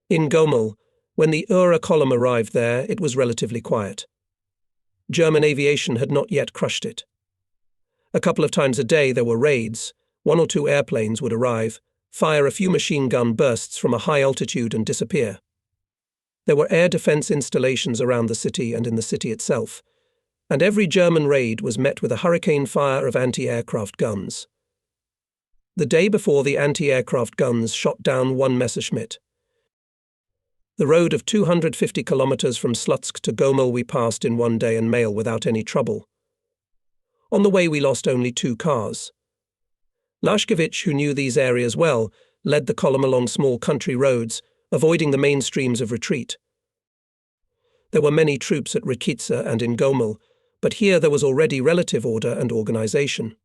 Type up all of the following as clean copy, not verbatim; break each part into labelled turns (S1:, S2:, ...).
S1: In Gomel, when the Ura column arrived there, it was relatively quiet. German aviation had not yet crushed it. A couple of times a day there were raids. 1 or 2 airplanes would arrive, fire a few machine gun bursts from a high altitude and disappear. There were air defense installations around the city and in the city itself, and every German raid was met with a hurricane fire of anti-aircraft guns. The day before, the anti-aircraft guns shot down 1 Messerschmitt. The road of 250 kilometers from Slutsk to Gomel we passed in one day and mail without any trouble. On the way we lost only 2 cars. Lashkevich, who knew these areas well, led the column along small country roads, avoiding the main streams of retreat. There were many troops at Rikitsa and in Gomel, but here there was already relative order and organization.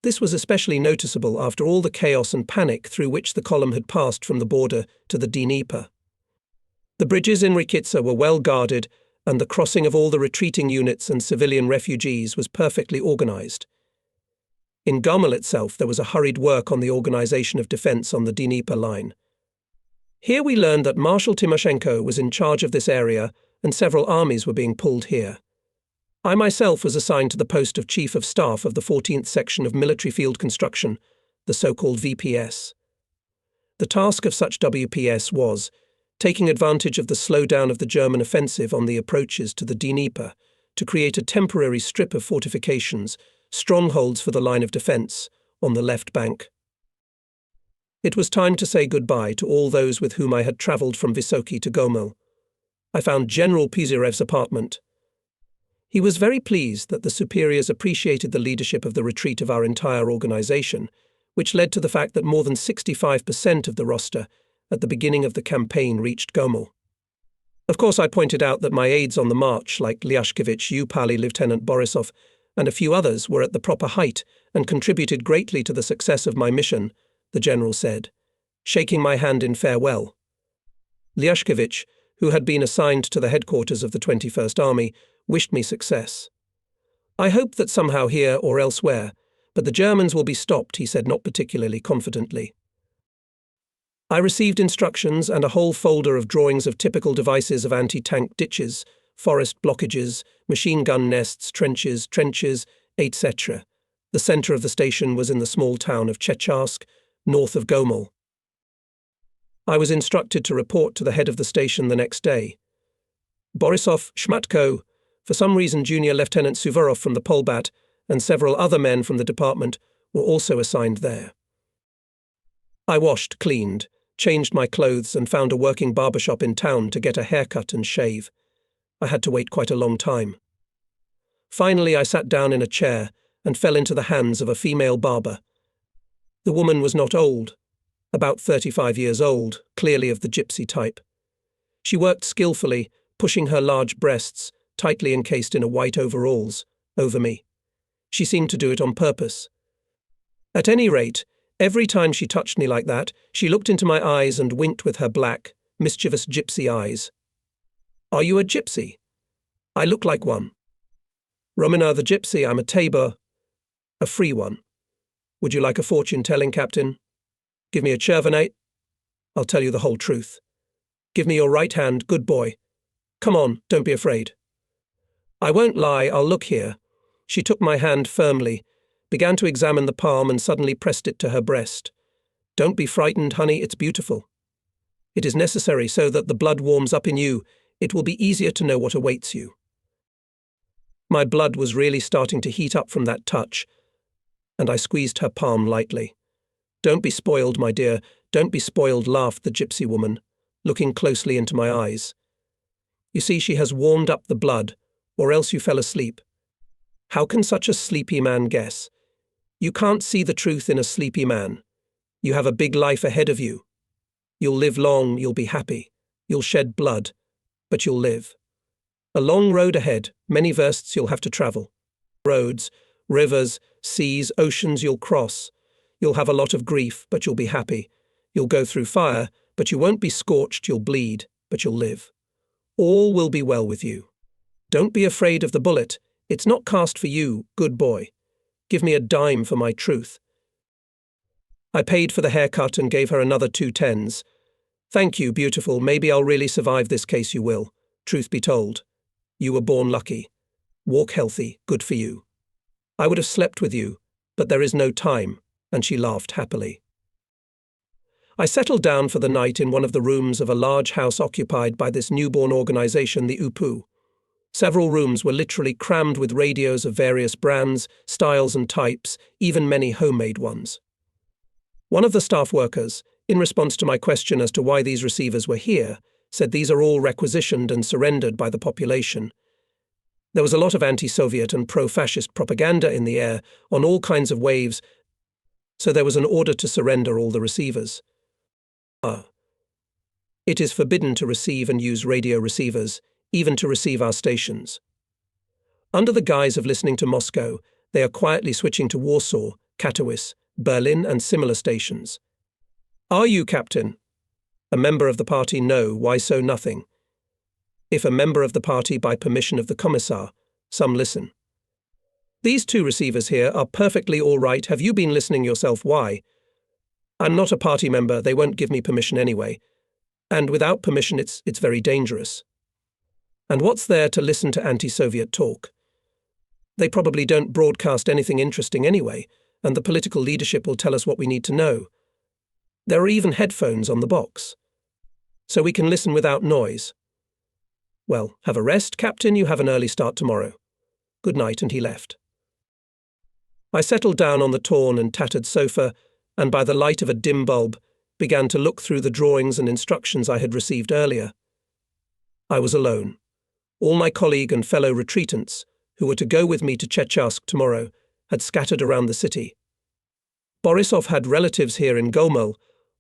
S1: This was especially noticeable after all the chaos and panic through which the column had passed from the border to the Dnieper. The bridges in Rikitsa were well guarded, and the crossing of all the retreating units and civilian refugees was perfectly organized. In Gomel itself there was a hurried work on the organization of defense on the Dnieper line. Here we learned that Marshal Timoshenko was in charge of this area and several armies were being pulled here. I myself was assigned to the post of Chief of Staff of the 14th Section of Military Field Construction, the so-called VPS. The task of such WPS was, taking advantage of the slowdown of the German offensive on the approaches to the Dnieper, to create a temporary strip of fortifications, strongholds for the line of defense, on the left bank. It was time to say goodbye to all those with whom I had travelled from Vysoky to Gomel. I found General Pizarev's apartment. He was very pleased that the superiors appreciated the leadership of the retreat of our entire organization, which led to the fact that more than 65% of the roster at the beginning of the campaign reached Gomel. Of course, I pointed out that my aides on the march, like Lyashkevich, Upali, Lieutenant Borisov, and a few others, were at the proper height and contributed greatly to the success of my mission, the general said, shaking my hand in farewell. Lyashkevich, who had been assigned to the headquarters of the 21st Army, wished me success. I hope that somehow here or elsewhere, but the Germans will be stopped, he said not particularly confidently. I received instructions and a whole folder of drawings of typical devices of anti-tank ditches, forest blockages, machine gun nests, trenches, etc. The centre of the station was in the small town of Chetas, north of Gomel. I was instructed to report to the head of the station the next day. Borisov, Shmatko, for some reason Junior Lieutenant Suvorov from the Polbat, and several other men from the department were also assigned there. I washed, cleaned, changed my clothes and found a working barbershop in town to get a haircut and shave. I had to wait quite a long time. Finally I sat down in a chair and fell into the hands of a female barber. The woman was not old, about 35 years old, clearly of the gypsy type. She worked skillfully, pushing her large breasts, tightly encased in a white overalls, over me. She seemed to do it on purpose. At any rate, every time she touched me like that, she looked into my eyes and winked with her black, mischievous gypsy eyes. "Are you a gypsy?" "I look like one." "Romina the gypsy, I'm a tabor." "A free one." "Would you like a fortune-telling, Captain?" "Give me a chervanate." "I'll tell you the whole truth." "Give me your right hand, good boy." "Come on, don't be afraid." "I won't lie, I'll look here." She took my hand firmly, began to examine the palm and suddenly pressed it to her breast. "Don't be frightened, honey, it's beautiful. It is necessary so that the blood warms up in you. It will be easier to know what awaits you." My blood was really starting to heat up from that touch, and I squeezed her palm lightly. "Don't be spoiled, my dear, don't be spoiled," laughed the gypsy woman, looking closely into my eyes. "You see, she has warmed up the blood, or else you fell asleep. How can such a sleepy man guess? You can't see the truth in a sleepy man. You have a big life ahead of you. You'll live long, you'll be happy. You'll shed blood, but you'll live. A long road ahead, many versts you'll have to travel. Roads, rivers, seas, oceans you'll cross. You'll have a lot of grief, but you'll be happy. You'll go through fire, but you won't be scorched, you'll bleed, but you'll live. All will be well with you. Don't be afraid of the bullet. It's not cast for you, good boy. Give me a dime for my truth." I paid for the haircut and gave her another 2 tens. Thank you, beautiful. Maybe I'll really survive this case, you will. Truth be told. You were born lucky. Walk healthy, good for you. I would have slept with you, but there is no time, and she laughed happily. I settled down for the night in one of the rooms of a large house occupied by this newborn organization, the UPU. Several rooms were literally crammed with radios of various brands, styles and types, even many homemade ones. One of the staff workers, in response to my question as to why these receivers were here, said these are all requisitioned and surrendered by the population. There was a lot of anti-Soviet and pro-fascist propaganda in the air on all kinds of waves, so there was an order to surrender all the receivers. It is forbidden to receive and use radio receivers, even to receive our stations. Under the guise of listening to Moscow, they are quietly switching to Warsaw, Katowice, Berlin and similar stations. Are you, Captain? A member of the party? No. Why so? Nothing. If a member of the party by permission of the Commissar, some listen. These two receivers here are perfectly all right. Have you been listening yourself? Why? I'm not a party member. They won't give me permission anyway. And without permission it's very dangerous. And what's there to listen to anti-Soviet talk? They probably don't broadcast anything interesting anyway, and the political leadership will tell us what we need to know. There are even headphones on the box, so we can listen without noise. Well, have a rest, Captain. You have an early start tomorrow. Good night, and he left. I settled down on the torn and tattered sofa, and by the light of a dim bulb, began to look through the drawings and instructions I had received earlier. I was alone. All my colleague and fellow retreatants, who were to go with me to Chetas tomorrow, had scattered around the city. Borisov had relatives here in Gomel,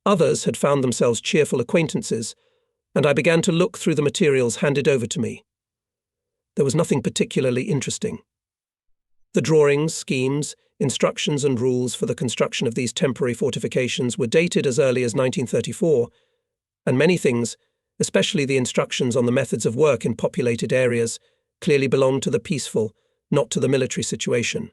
S1: others had found themselves cheerful acquaintances, and I began to look through the materials handed over to me. There was nothing particularly interesting. The drawings, schemes, instructions and rules for the construction of these temporary fortifications were dated as early as 1934, and many things, especially the instructions on the methods of work in populated areas, clearly belonged to the peaceful, not to the military situation.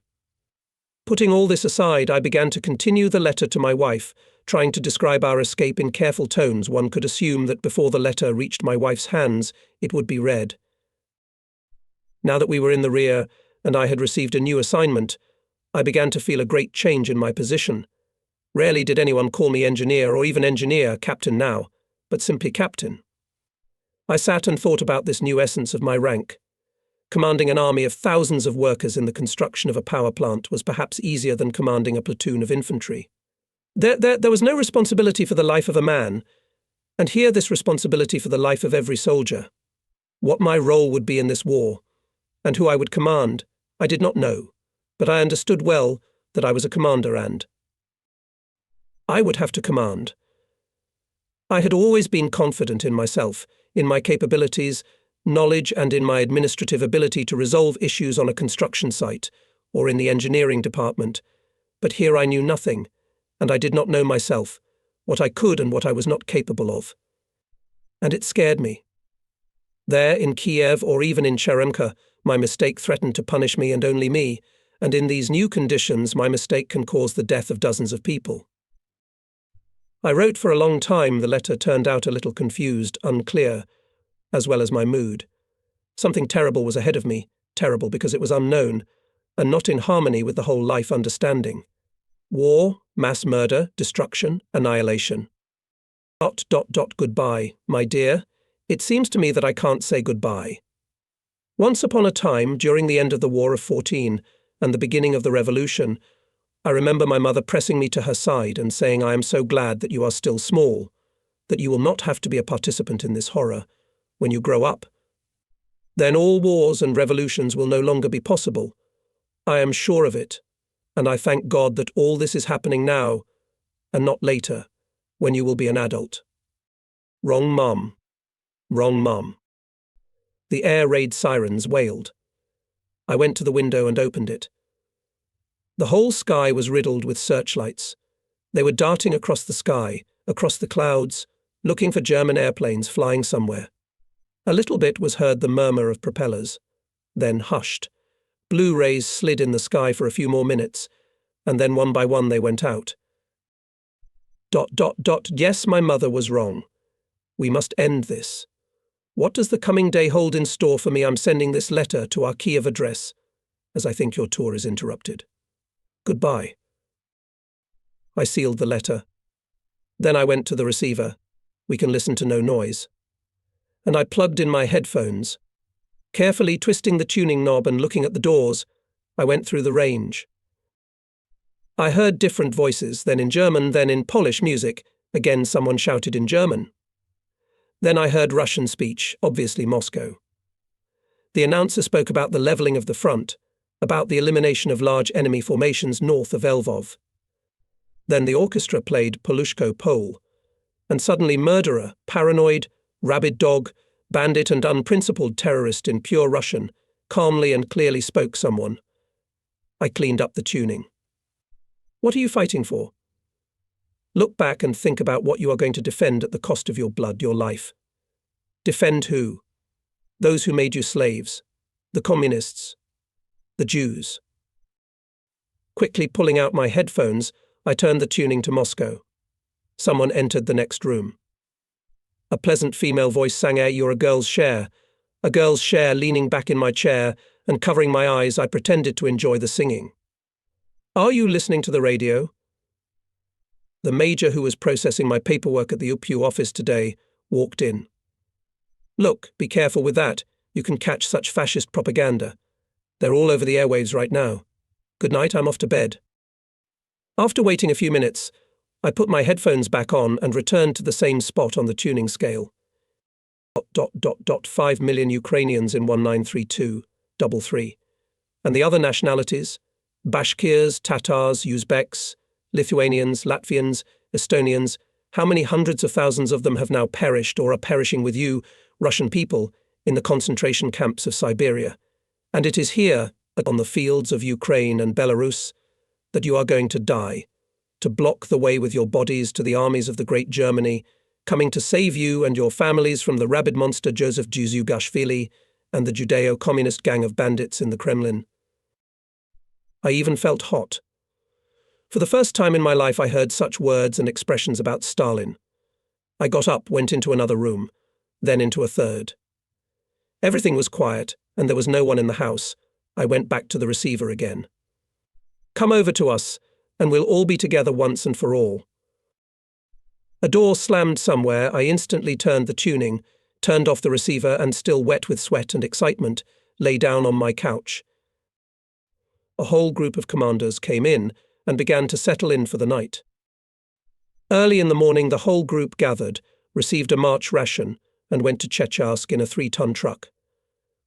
S1: Putting all this aside, I began to continue the letter to my wife, trying to describe our escape in careful tones. One could assume that before the letter reached my wife's hands, it would be read. Now that we were in the rear, and I had received a new assignment, I began to feel a great change in my position. Rarely did anyone call me engineer or even engineer, captain now, but simply captain. I sat and thought about this new essence of my rank. Commanding an army of thousands of workers in the construction of a power plant was perhaps easier than commanding a platoon of infantry. There was no responsibility for the life of a man, and here this responsibility for the life of every soldier. What my role would be in this war, and who I would command, I did not know, but I understood well that I was a commander and I would have to command. I had always been confident in myself, in my capabilities, knowledge and in my administrative ability to resolve issues on a construction site or in the engineering department, but here I knew nothing, and I did not know myself, what I could and what I was not capable of. And it scared me. There, in Kiev or even in Cheremka, my mistake threatened to punish me and only me, and in these new conditions my mistake can cause the death of dozens of people. I wrote for a long time. The letter turned out a little confused, unclear, as well as my mood. Something terrible was ahead of me, terrible because it was unknown, and not in harmony with the whole life understanding. War, mass murder, destruction, annihilation. ... Goodbye, my dear. It seems to me that I can't say goodbye. Once upon a time, during the end of the War of 14 and the beginning of the Revolution, I remember my mother pressing me to her side and saying, "I am so glad that you are still small, that you will not have to be a participant in this horror. When you grow up, then all wars and revolutions will no longer be possible. I am sure of it, and I thank God that all this is happening now, and not later, when you will be an adult." Wrong, Mum. Wrong, Mum. The air raid sirens wailed. I went to the window and opened it. The whole sky was riddled with searchlights. They were darting across the sky, across the clouds, looking for German airplanes flying somewhere. A little bit was heard the murmur of propellers, then hushed. Blue rays slid in the sky for a few more minutes, and then one by one they went out. Yes, my mother was wrong. We must end this. What does the coming day hold in store for me? I'm sending this letter to our Kiev address, as I think your tour is interrupted. Goodbye. I sealed the letter. Then I went to the receiver. We can listen to no noise. And I plugged in my headphones. Carefully twisting the tuning knob and looking at the doors, I went through the range. I heard different voices, then in German, then in Polish music. Again, someone shouted in German. Then I heard Russian speech, obviously Moscow. The announcer spoke about the levelling of the front, about the elimination of large enemy formations north of Lvov. Then the orchestra played Polushko Pole, and suddenly murderer, paranoid, rabid dog, bandit and unprincipled terrorist in pure Russian, calmly and clearly spoke someone. I cleaned up the tuning. What are you fighting for? Look back and think about what you are going to defend at the cost of your blood, your life. Defend who? Those who made you slaves, the communists, the Jews. Quickly pulling out my headphones, I turned the tuning to Moscow. Someone entered the next room. A pleasant female voice sang out, "You're a girl's share." A girl's share. Leaning back in my chair and covering my eyes, I pretended to enjoy the singing. Are you listening to the radio? The major who was processing my paperwork at the UPU office today walked in. Look, be careful with that. You can catch such fascist propaganda. They're all over the airwaves right now. Good night, I'm off to bed. After waiting a few minutes, I put my headphones back on and returned to the same spot on the tuning scale. 5 million Ukrainians in 1932-33. And the other nationalities? Bashkirs, Tatars, Uzbeks, Lithuanians, Latvians, Estonians. How many hundreds of thousands of them have now perished or are perishing with you, Russian people, in the concentration camps of Siberia? And it is here, on the fields of Ukraine and Belarus, that you are going to die, to block the way with your bodies to the armies of the great Germany, coming to save you and your families from the rabid monster Joseph Dzugashvili and the Judeo-communist gang of bandits in the Kremlin. I even felt hot. For the first time in my life I heard such words and expressions about Stalin. I got up, went into another room, then into a third. Everything was quiet, and there was no one in the house. I went back to the receiver again. Come over to us, and we'll all be together once and for all. A door slammed somewhere. I instantly turned the tuning, turned off the receiver, and still wet with sweat and excitement, lay down on my couch. A whole group of commanders came in and began to settle in for the night. Early in the morning, the whole group gathered, received a March ration, and went to Chetas in a 3-ton truck.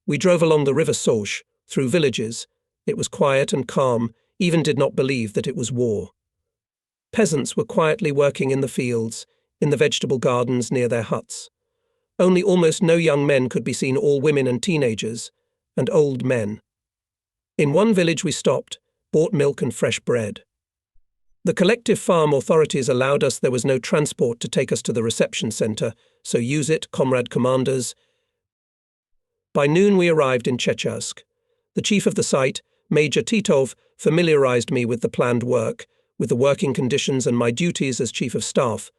S1: We drove along the river Soch, through villages. It was quiet and calm, even did not believe that it was war. Peasants were quietly working in the fields, in the vegetable gardens near their huts. Only almost no young men could be seen, all women and teenagers, and old men. In one village we stopped, bought milk and fresh bread. The collective farm authorities allowed us. There was no transport to take us to the reception center, so use it, comrade commanders. By noon we arrived in Chechask. The chief of the site, Major Titov, familiarized me with the planned work, with the working conditions and my duties as chief of staff.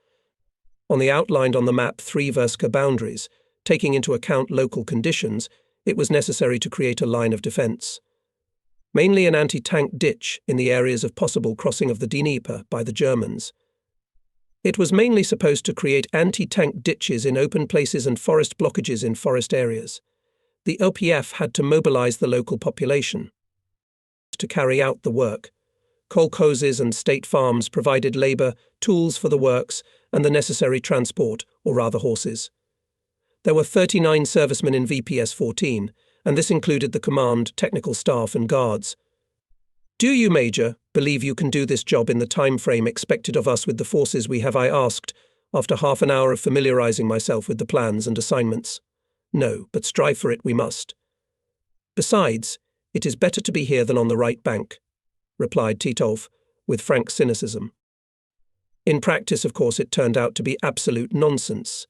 S1: On the outlined on the map 3 Verska boundaries, taking into account local conditions, it was necessary to create a line of defense. Mainly an anti-tank ditch in the areas of possible crossing of the Dnieper by the Germans. It was mainly supposed to create anti-tank ditches in open places and forest blockages in forest areas. The LPF had to mobilize the local population to carry out the work. Kolkhozes and state farms provided labor, tools for the works, and the necessary transport, or rather horses. There were 39 servicemen in VPS 14, and this included the command, technical staff, and guards. Do you, Major, believe you can do this job in the time frame expected of us with the forces we have? I asked, after half an hour of familiarizing myself with the plans and assignments. No, but strive for it we must. Besides, it is better to be here than on the right bank, replied Titov, with frank cynicism. In practice, of course, it turned out to be absolute nonsense.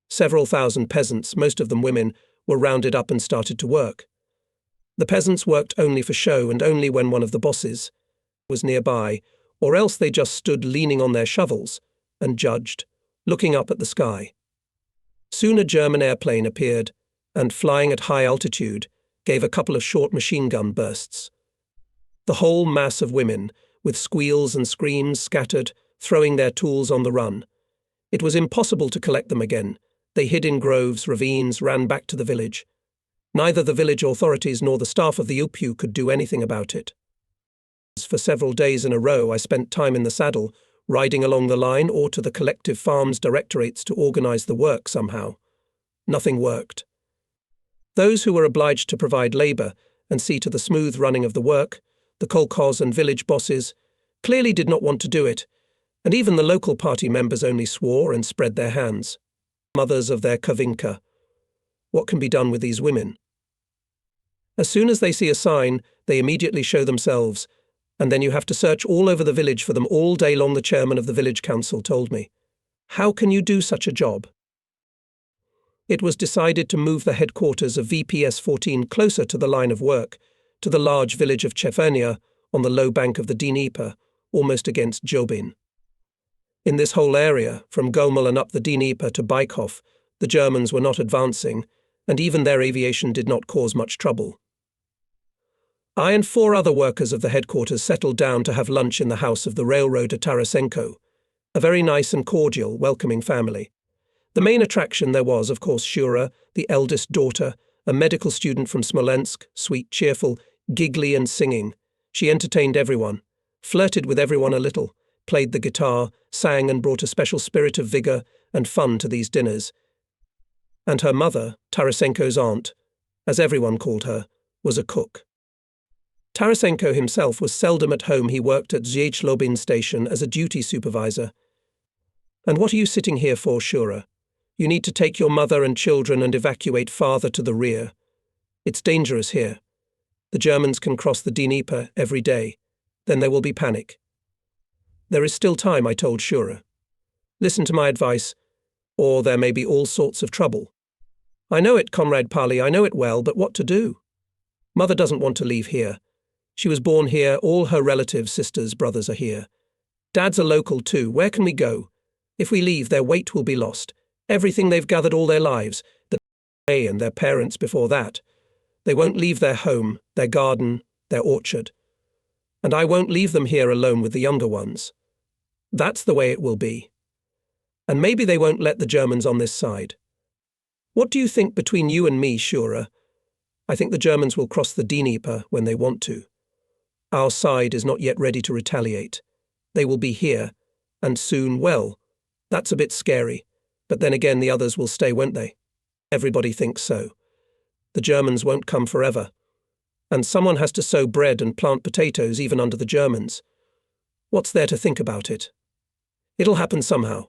S1: Several thousand peasants, most of them women, were rounded up and started to work. The peasants worked only for show and only when one of the bosses was nearby, or else they just stood leaning on their shovels and judged, looking up at the sky. Soon a German airplane appeared and, flying at high altitude, gave a couple of short machine gun bursts. The whole mass of women, with squeals and screams, scattered, throwing their tools on the run. It was impossible to collect them again. They hid in groves, ravines, ran back to the village. Neither the village authorities nor the staff of the UPU could do anything about it. For several days in a row, I spent time in the saddle, riding along the line or to the collective farms directorates to organize the work somehow. Nothing worked. Those who were obliged to provide labor and see to the smooth running of the work, the kolkhoz and village bosses, clearly did not want to do it, and even the local party members only swore and spread their hands. Mothers of their kavinka. What can be done with these women? As soon as they see a sign, they immediately show themselves, and then you have to search all over the village for them all day long, the chairman of the village council told me. How can you do such a job? It was decided to move the headquarters of VPS 14 closer to the line of work, to the large village of Chenia on the low bank of the Dnieper, almost against Zobin. In this whole area, from Gomel and up the Dnieper to Baikov, the Germans were not advancing, and even their aviation did not cause much trouble. I and 4 other workers of the headquarters settled down to have lunch in the house of the railroader Tarasenko, a very nice and cordial, welcoming family. The main attraction there was, of course, Shura, the eldest daughter, a medical student from Smolensk, sweet, cheerful, giggly and singing. She entertained everyone, flirted with everyone a little, played the guitar, sang and brought a special spirit of vigor and fun to these dinners. And her mother, Tarasenko's aunt, as everyone called her, was a cook. Tarasenko himself was seldom at home. He worked at Zobin station as a duty supervisor. And what are you sitting here for, Shura? You need to take your mother and children and evacuate farther to the rear. It's dangerous here. The Germans can cross the Dnieper every day. Then there will be panic. There is still time, I told Shura. Listen to my advice, or there may be all sorts of trouble. I know it, Comrade Pali, I know it well, but what to do? Mother doesn't want to leave here. She was born here, all her relatives, sisters, brothers are here. Dad's a local too. Where can we go? If we leave, their weight will be lost. Everything they've gathered all their lives, they and their parents before that. They won't leave their home, their garden, their orchard. And I won't leave them here alone with the younger ones. That's the way it will be. And maybe they won't let the Germans on this side. What do you think between you and me, Shura? I think the Germans will cross the Dnieper when they want to. Our side is not yet ready to retaliate. They will be here, and soon, well, that's a bit scary. But then again, the others will stay, won't they? Everybody thinks so. The Germans won't come forever. And someone has to sow bread and plant potatoes even under the Germans. What's there to think about it? It'll happen somehow.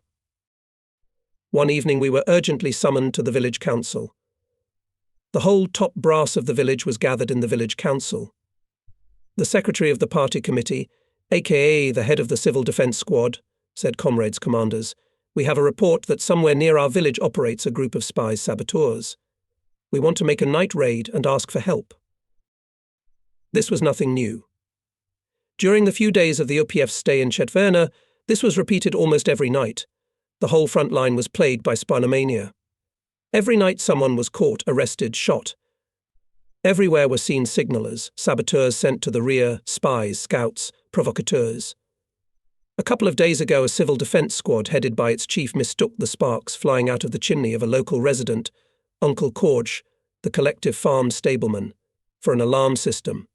S1: One evening we were urgently summoned to the village council. The whole top brass of the village was gathered in the village council. The secretary of the party committee, aka the head of the civil defense squad, said, comrades commanders, we have a report that somewhere near our village operates a group of spies saboteurs. We want to make a night raid and ask for help. This was nothing new. During the few days of the OPF's stay in Chetvena, this was repeated almost every night. The whole front line was plagued by mania. Every night someone was caught, arrested, shot. Everywhere were seen signalers, saboteurs sent to the rear, spies, scouts, provocateurs. A couple of days ago, a civil defense squad headed by its chief mistook the sparks flying out of the chimney of a local resident, Uncle Korch, the collective farm stableman, for an alarm system.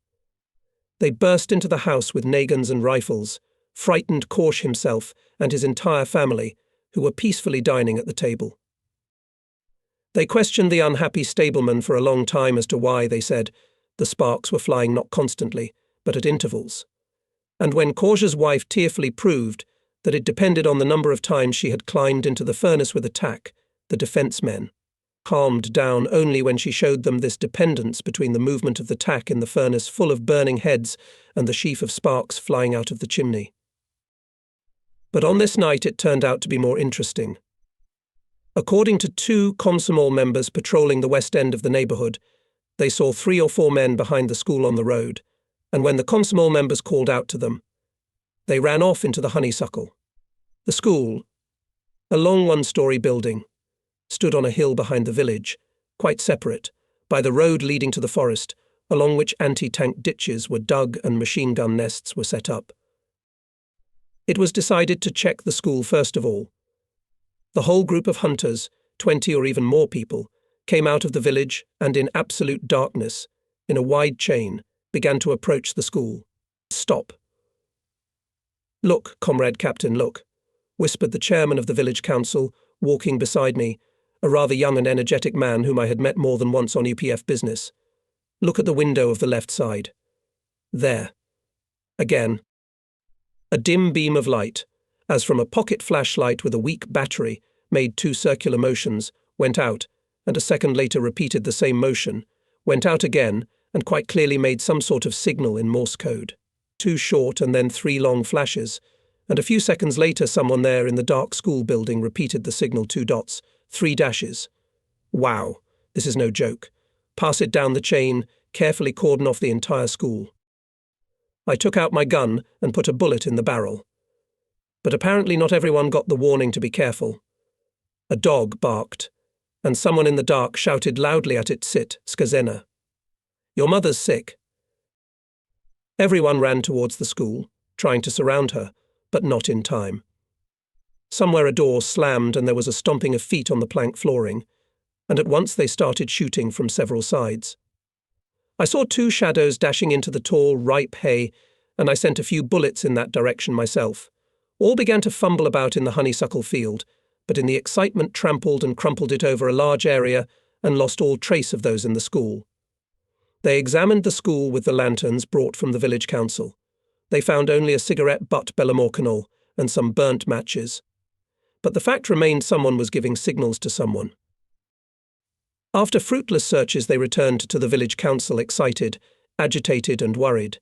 S1: They burst into the house with nagans and rifles, frightened Korch himself and his entire family, who were peacefully dining at the table. They questioned the unhappy stableman for a long time as to why, they said, the sparks were flying not constantly, but at intervals. And when Korch's wife tearfully proved that it depended on the number of times she had climbed into the furnace with attack, the defense men calmed down only when she showed them this dependence between the movement of the tack in the furnace full of burning heads and the sheaf of sparks flying out of the chimney. But on this night it turned out to be more interesting. According to 2 Komsomol members patrolling the west end of the neighborhood, they saw 3 or 4 men behind the school on the road, and when the Komsomol members called out to them, they ran off into the honeysuckle. The school, a long 1-story building, stood on a hill behind the village, quite separate, by the road leading to the forest, along which anti-tank ditches were dug and machine gun nests were set up. It was decided to check the school first of all. The whole group of hunters, 20 or even more people, came out of the village and in absolute darkness, in a wide chain, began to approach the school. Stop. "Look, Comrade Captain, look," whispered the chairman of the village council, walking beside me, a rather young and energetic man whom I had met more than once on UPF business. "Look at the window of the left side. There. Again." A dim beam of light, as from a pocket flashlight with a weak battery, made 2 circular motions, went out, and a second later repeated the same motion, went out again, and quite clearly made some sort of signal in Morse code. 2 short and then 3 long flashes, and a few seconds later someone there in the dark school building repeated the signal 2 dots, 3 dashes. Wow, this is no joke. Pass it down the chain, carefully cordon off the entire school. I took out my gun and put a bullet in the barrel. But apparently not everyone got the warning to be careful. A dog barked, and someone in the dark shouted loudly at it, "Sit, skazena. Your mother's sick." Everyone ran towards the school, trying to surround her, but not in time. Somewhere a door slammed and there was a stomping of feet on the plank flooring, and at once they started shooting from several sides. I saw 2 shadows dashing into the tall, ripe hay, and I sent a few bullets in that direction myself. All began to fumble about in the honeysuckle field, but in the excitement trampled and crumpled it over a large area and lost all trace of those in the school. They examined the school with the lanterns brought from the village council. They found only a cigarette butt Bellamorcanol and some burnt matches. But the fact remained someone was giving signals to someone. After fruitless searches they returned to the village council excited, agitated and worried.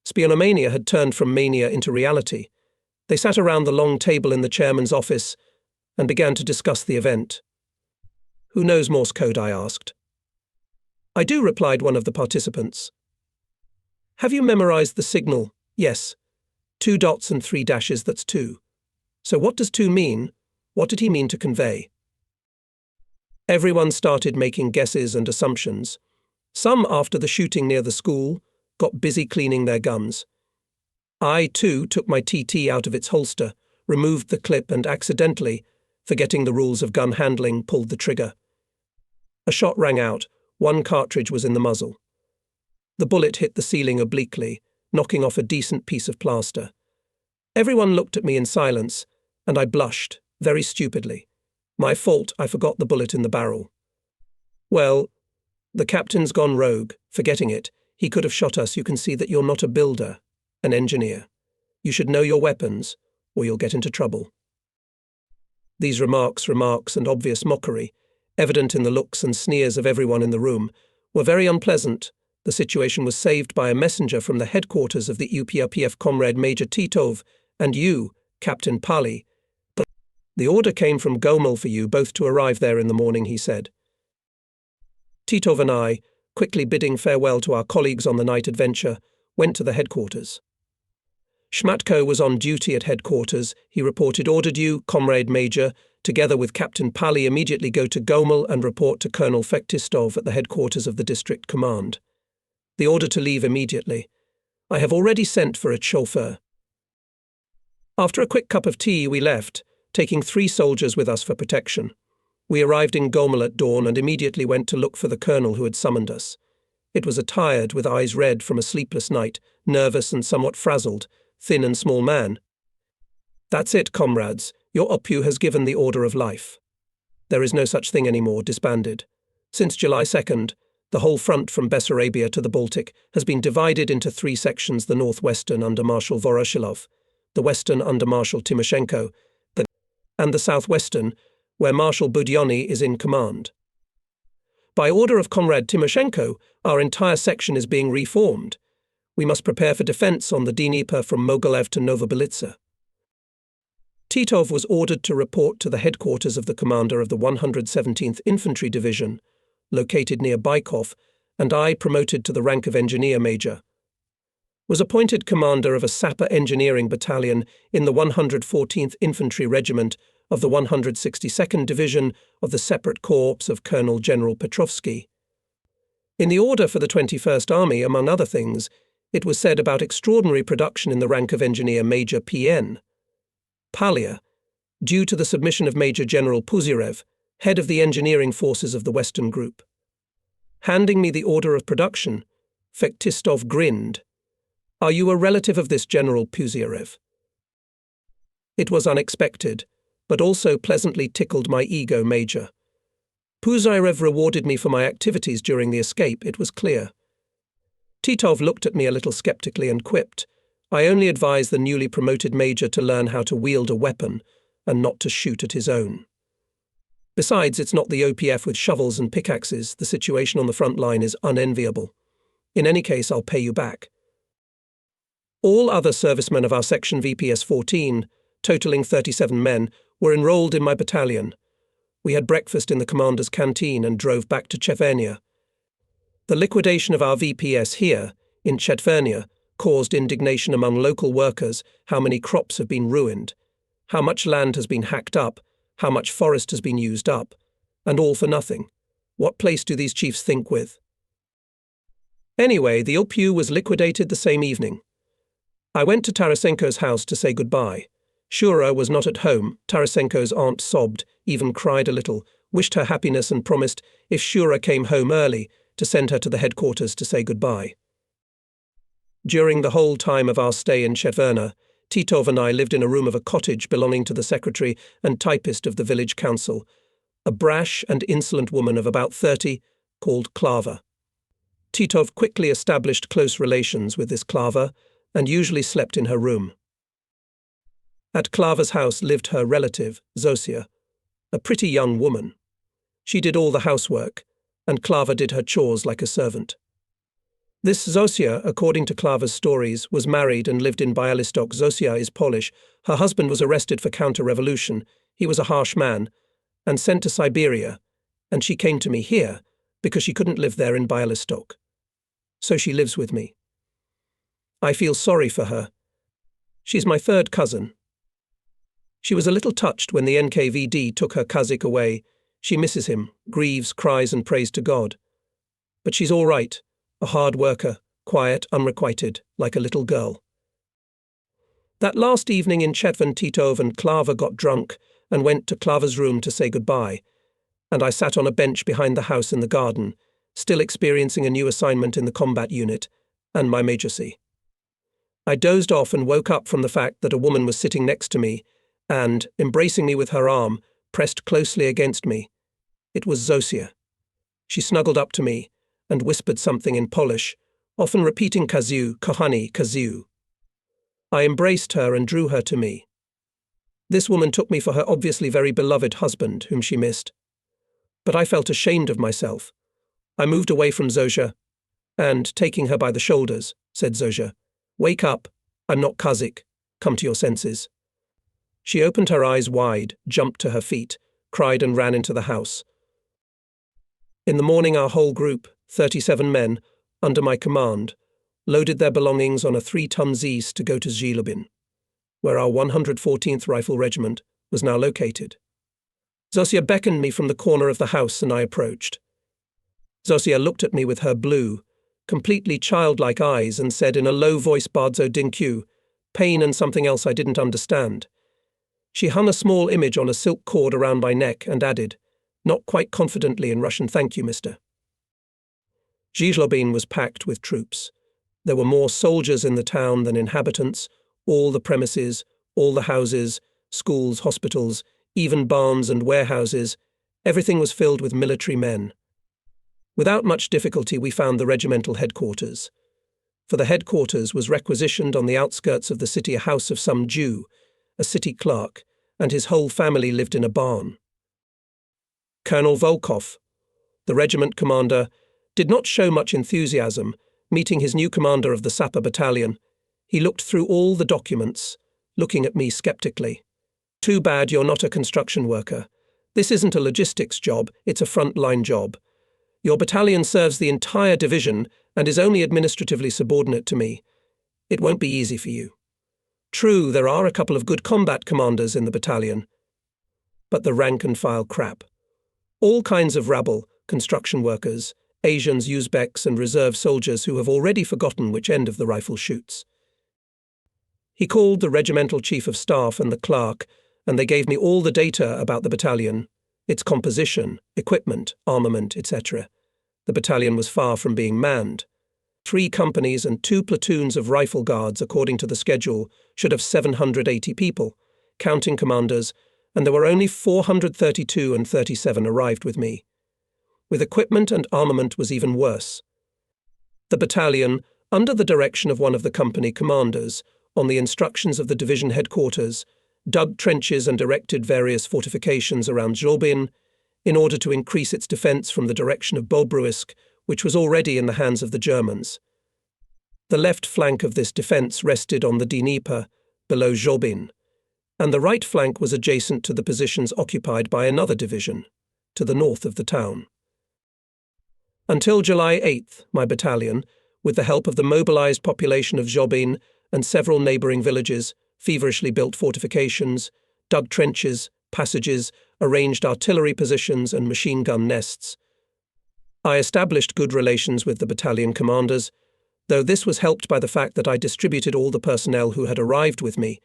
S1: Spionomania had turned from mania into reality. They sat around the long table in the chairman's office and began to discuss the event. "Who knows Morse code?" I asked. "I do," replied one of the participants. "Have you memorized the signal?" "Yes. 2 dots and 3 dashes, that's 2. So what does 2 mean? What did he mean to convey?" Everyone started making guesses and assumptions. Some, after the shooting near the school, got busy cleaning their guns. I, too, took my TT out of its holster, removed the clip and accidentally, forgetting the rules of gun handling, pulled the trigger. A shot rang out. 1 cartridge was in the muzzle. The bullet hit the ceiling obliquely, knocking off a decent piece of plaster. Everyone looked at me in silence, and I blushed, very stupidly. My fault, I forgot the bullet in the barrel. "Well, the captain's gone rogue, forgetting it. He could have shot us. You can see that you're not a builder, an engineer. You should know your weapons, or you'll get into trouble." These remarks and obvious mockery, evident in the looks and sneers of everyone in the room, were very unpleasant. The situation was saved by a messenger from the headquarters of the UPRPF Comrade Major Titov and you, Captain Pali. "But the order came from Gomel for you both to arrive there in the morning," he said. Titov and I, quickly bidding farewell to our colleagues on the night adventure, went to the headquarters. Schmatko was on duty at headquarters. He reported, "Ordered you, Comrade Major, together with Captain Pali, immediately go to Gomel and report to Colonel Fektistov at the headquarters of the district command. The order to leave immediately. I have already sent for a chauffeur." After a quick cup of tea, we left, taking 3 soldiers with us for protection. We arrived in Gomel at dawn and immediately went to look for the colonel who had summoned us. It was a tired, with eyes red from a sleepless night, nervous and somewhat frazzled, thin and small man. "That's it, comrades. Your OPU has given the order of life. There is no such thing anymore, disbanded. Since July 2nd, the whole front from Bessarabia to the Baltic has been divided into 3 sections: the northwestern under Marshal Voroshilov, the western under Marshal Timoshenko, and the southwestern, where Marshal Budyonny is in command. By order of Comrade Timoshenko, our entire section is being reformed. We must prepare for defense on the Dnieper from Mogilev to Novobelitsa." Titov was ordered to report to the headquarters of the commander of the 117th Infantry Division, located near Baikov, and I, promoted to the rank of engineer major, was appointed commander of a sapper engineering battalion in the 114th Infantry Regiment of the 162nd Division of the Separate Corps of Colonel General Petrovsky. In the order for the 21st Army, among other things, it was said about extraordinary production in the rank of Engineer Major P.N. Palia, due to the submission of Major General Puzyrev, head of the engineering forces of the Western Group. Handing me the order of production, Fektistov grinned. "Are you a relative of this General Puzyrev?" It was unexpected, but also pleasantly tickled my ego major. Puzyrev rewarded me for my activities during the escape, it was clear. Titov looked at me a little skeptically and quipped, "I only advise the newly promoted major to learn how to wield a weapon and not to shoot at his own. Besides, it's not the OPF with shovels and pickaxes. The situation on the front line is unenviable. In any case, I'll pay you back." All other servicemen of our section VPS 14, totaling 37 men, were enrolled in my battalion. We had breakfast in the commander's canteen and drove back to Chechnya. The liquidation of our VPS here, in Chechnya, caused indignation among local workers. How many crops have been ruined, how much land has been hacked up, how much forest has been used up, and all for nothing. What place do these chiefs think with? Anyway, the OPU was liquidated the same evening. I went to Tarasenko's house to say goodbye. Shura was not at home. Tarasenko's aunt sobbed, even cried a little, wished her happiness and promised, if Shura came home early, to send her to the headquarters to say goodbye. During the whole time of our stay in Chechnya, Titov and I lived in a room of a cottage belonging to the secretary and typist of the village council, a brash and insolent woman of about 30, called Klava. Titov quickly established close relations with this Klava and usually slept in her room. At Klava's house lived her relative, Zosia, a pretty young woman. She did all the housework, and Klava did her chores like a servant. This Zosia, according to Klava's stories, was married and lived in Bialystok. Zosia is Polish. Her husband was arrested for counter-revolution. He was a harsh man, and sent to Siberia, and she came to me here because she couldn't live there in Bialystok. So she lives with me. I feel sorry for her. She's my third cousin. She was a little touched when the NKVD took her Kazik away. She misses him, grieves, cries and prays to God. But she's all right, a hard worker, quiet, unrequited, like a little girl. That last evening in Chechnya, Titov and Klava got drunk and went to Klava's room to say goodbye, and I sat on a bench behind the house in the garden, still experiencing a new assignment in the combat unit and my majorcy. I dozed off and woke up from the fact that a woman was sitting next to me and, embracing me with her arm, pressed closely against me. It was Zosia. She snuggled up to me and whispered something in Polish, often repeating Kaziu, Kochani, Kaziu. I embraced her and drew her to me. This woman took me for her obviously very beloved husband, whom she missed. But I felt ashamed of myself. I moved away from Zosia and, taking her by the shoulders, said Zosia, "Wake up, I'm not Kazik, come to your senses." She opened her eyes wide, jumped to her feet, cried and ran into the house. In the morning our whole group, 37 men, under my command, loaded their belongings on a 3-ton Zis to go to Zobin, where our 114th Rifle Regiment was now located. Zosia beckoned me from the corner of the house and I approached. Zosia looked at me with her blue, completely childlike eyes and said in a low voice, "Bardzo dziękuję," pain and something else I didn't understand. She hung a small image on a silk cord around my neck and added, not quite confidently in Russian, "Thank you, mister." Zobin was packed with troops. There were more soldiers in the town than inhabitants, all the premises, all the houses, schools, hospitals, even barns and warehouses, everything was filled with military men. Without much difficulty we found the regimental headquarters. For the headquarters was requisitioned on the outskirts of the city a house of some Jew, a city clerk, and his whole family lived in a barn. Colonel Volkov, the regiment commander, did not show much enthusiasm, meeting his new commander of the Sapper battalion. He looked through all the documents, looking at me skeptically. "Too bad you're not a construction worker. This isn't a logistics job, it's a front-line job. Your battalion serves the entire division and is only administratively subordinate to me. It won't be easy for you. True, there are a couple of good combat commanders in the battalion. but the rank-and-file crap. All kinds of rabble, construction workers, Asians, Uzbeks, and reserve soldiers who have already forgotten which end of the rifle shoots. He called the regimental chief of staff and the clerk, and they gave me all the data about the battalion, its composition, equipment, armament, etc. The battalion was far from being manned. 3 companies and 2 platoons of rifle guards, according to the schedule, should have 780 people, counting commanders, and there were only 432 and 37 arrived with me. With equipment and armament was even worse. The battalion, under the direction of one of the company commanders, on the instructions of the division headquarters, dug trenches and erected various fortifications around Zobin in order to increase its defence from the direction of Bobruisk, which was already in the hands of the Germans. The left flank of this defence rested on the Dnieper, below Zobin, and the right flank was adjacent to the positions occupied by another division, to the north of the town. Until July 8th, my battalion, with the help of the mobilised population of Zobin and several neighbouring villages, feverishly built fortifications, dug trenches, passages, arranged artillery positions and machine gun nests. I established good relations with the battalion commanders, though this was helped by the fact that I distributed all the personnel who had arrived with me,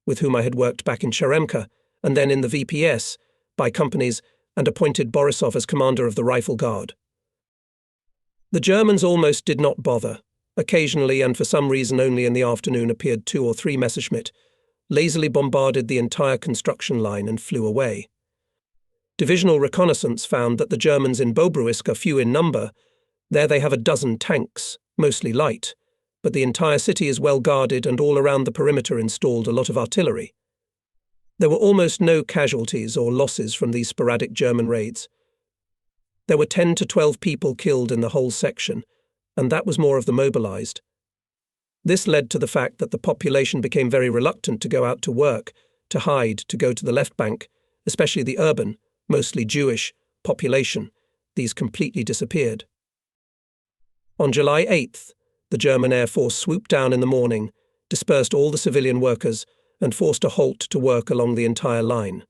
S1: with whom I had worked back in Cheremka, and then in the VPS, by companies, and appointed Borisov as commander of the Rifle Guard. The Germans almost did not bother. Occasionally, and for some reason only in the afternoon, appeared 2 or 3 Messerschmitt, lazily bombarded the entire construction line and flew away. Divisional reconnaissance found that the Germans in Bobruisk are few in number. There they have a dozen tanks, mostly light, but the entire city is well guarded and all around the perimeter installed a lot of artillery. There were almost no casualties or losses from these sporadic German raids. There were 10 to 12 people killed in the whole section, and that was more of the mobilized. This led to the fact that the population became very reluctant to go out to work, to hide, to go to the left bank, especially the urban, mostly Jewish, population. These completely disappeared. On July 8th, the German Air Force swooped down in the morning, dispersed all the civilian workers, and forced a halt to work along the entire line.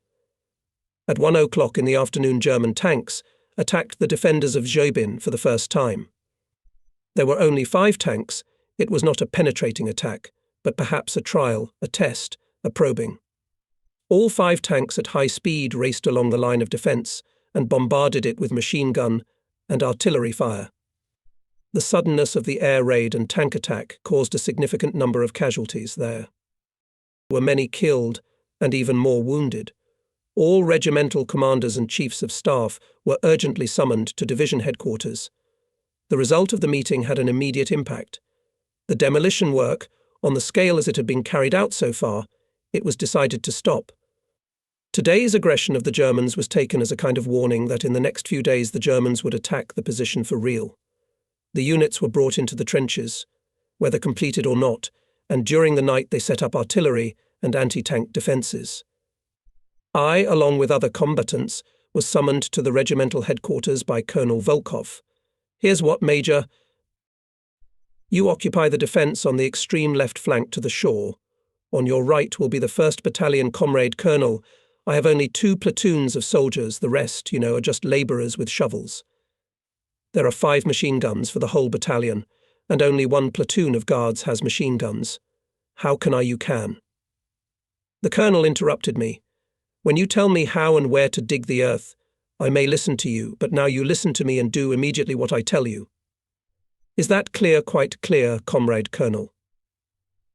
S1: At 1 o'clock in the afternoon, German tanks attacked the defenders of Zobin for the first time. There were only 5 tanks. It was not a penetrating attack, but perhaps a trial, a test, a probing. All 5 tanks at high speed raced along the line of defence and bombarded it with machine gun and artillery fire. The suddenness of the air raid and tank attack caused a significant number of casualties there. There were many killed and even more wounded. All regimental commanders and chiefs of staff were urgently summoned to division headquarters. The result of the meeting had an immediate impact. The demolition work, on the scale as it had been carried out so far, it was decided to stop. Today's aggression of the Germans was taken as a kind of warning that in the next few days the Germans would attack the position for real. The units were brought into the trenches, whether completed or not, and during the night they set up artillery and anti-tank defences. I, along with other combatants, was summoned to the regimental headquarters by Colonel Volkov. Here's what, Major. You occupy the defence on the extreme left flank to the shore. On your right will be the 1st Battalion Comrade Colonel. I have only 2 platoons of soldiers, the rest, are just labourers with shovels. There are 5 machine guns for the whole battalion, and only 1 platoon of guards has machine guns. How can you can? The colonel interrupted me. When you tell me how and where to dig the earth, I may listen to you, but now you listen to me and do immediately what I tell you. Is that clear, quite clear, Comrade Colonel?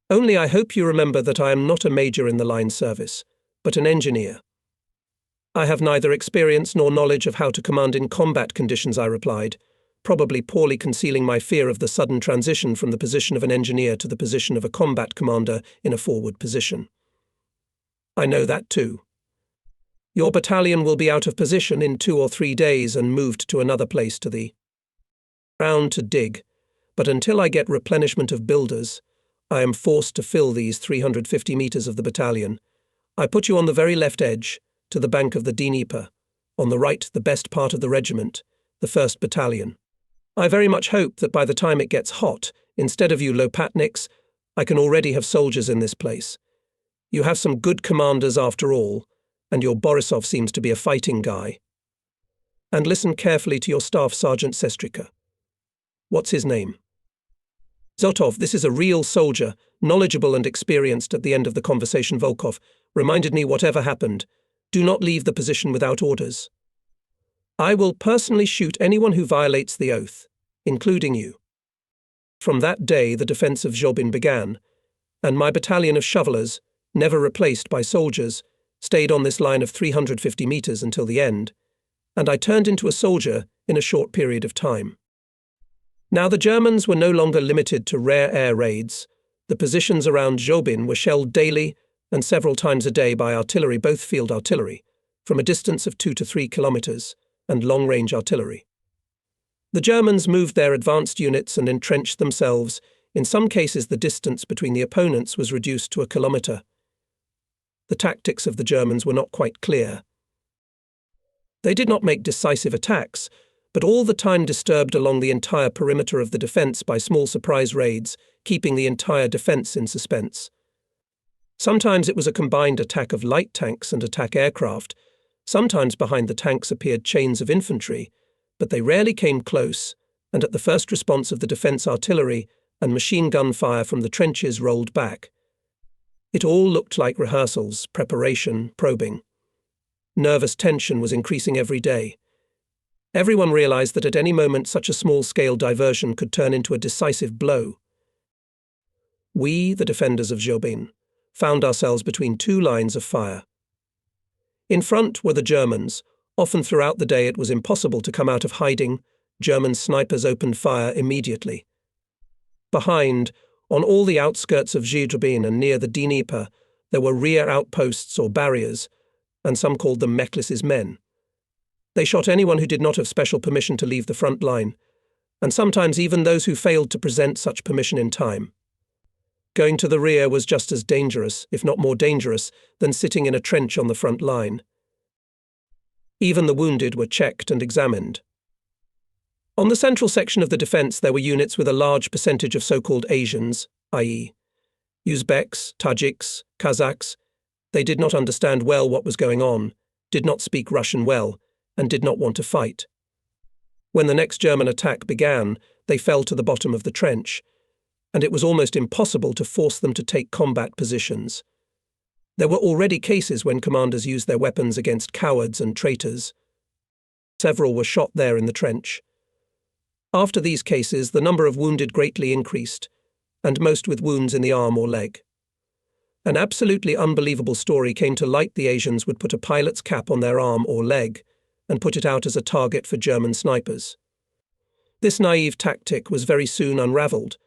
S1: Only I hope you remember that I am not a major in the line service, but an engineer. I have neither experience nor knowledge of how to command in combat conditions, I replied, probably poorly concealing my fear of the sudden transition from the position of an engineer to the position of a combat commander in a forward position. I know that too. Your battalion will be out of position in 2 or 3 days and moved to another place to the ground to dig, but until I get replenishment of builders, I am forced to fill these 350 metres of the battalion. I put you on the very left edge, to the bank of the Dnieper, on the right the best part of the regiment, the 1st Battalion. I very much hope that by the time it gets hot, instead of you Lopatniks, I can already have soldiers in this place. You have some good commanders after all, and your Borisov seems to be a fighting guy. And listen carefully to your staff Sergeant Sestrika. What's his name? Zotov, this is a real soldier, knowledgeable and experienced. At the end of the conversation, Volkov reminded me whatever happened, do not leave the position without orders. I will personally shoot anyone who violates the oath, including you. From that day, the defense of Zobin began, and my battalion of shovelers, never replaced by soldiers, stayed on this line of 350 meters until the end, and I turned into a soldier in a short period of time. Now the Germans were no longer limited to rare air raids. The positions around Zobin were shelled daily and several times a day by artillery, both field artillery, from a distance of 2 to 3 kilometers, and long-range artillery. The Germans moved their advanced units and entrenched themselves. In some cases, the distance between the opponents was reduced to a kilometer. The tactics of the Germans were not quite clear. They did not make decisive attacks, but all the time disturbed along the entire perimeter of the defense by small surprise raids, keeping the entire defense in suspense. Sometimes it was a combined attack of light tanks and attack aircraft. Sometimes behind the tanks appeared chains of infantry, but they rarely came close, and at the first response of the defense artillery and machine gun fire from the trenches rolled back. It all looked like rehearsals, preparation, probing. Nervous tension was increasing every day. Everyone realized that at any moment such a small-scale diversion could turn into a decisive blow. We, the defenders of Zobin, found ourselves between two lines of fire. In front were the Germans. Often throughout the day it was impossible to come out of hiding. German snipers opened fire immediately. Behind, on all the outskirts of Zobin and near the Dnieper, there were rear outposts or barriers, and some called them Meklis's men. They shot anyone who did not have special permission to leave the front line, and sometimes even those who failed to present such permission in time. Going to the rear was just as dangerous, if not more dangerous, than sitting in a trench on the front line. Even the wounded were checked and examined. On the central section of the defense there were units with a large percentage of so-called Asians, i.e., Uzbeks, Tajiks, Kazakhs. They did not understand well what was going on, did not speak Russian well, and did not want to fight. When the next German attack began, they fell to the bottom of the trench, and it was almost impossible to force them to take combat positions. There were already cases when commanders used their weapons against cowards and traitors. Several were shot there in the trench. After these cases, the number of wounded greatly increased, and most with wounds in the arm or leg. An absolutely unbelievable story came to light. The Asians would put a pilot's cap on their arm or leg and put it out as a target for German snipers. This naive tactic was very soon unravelled,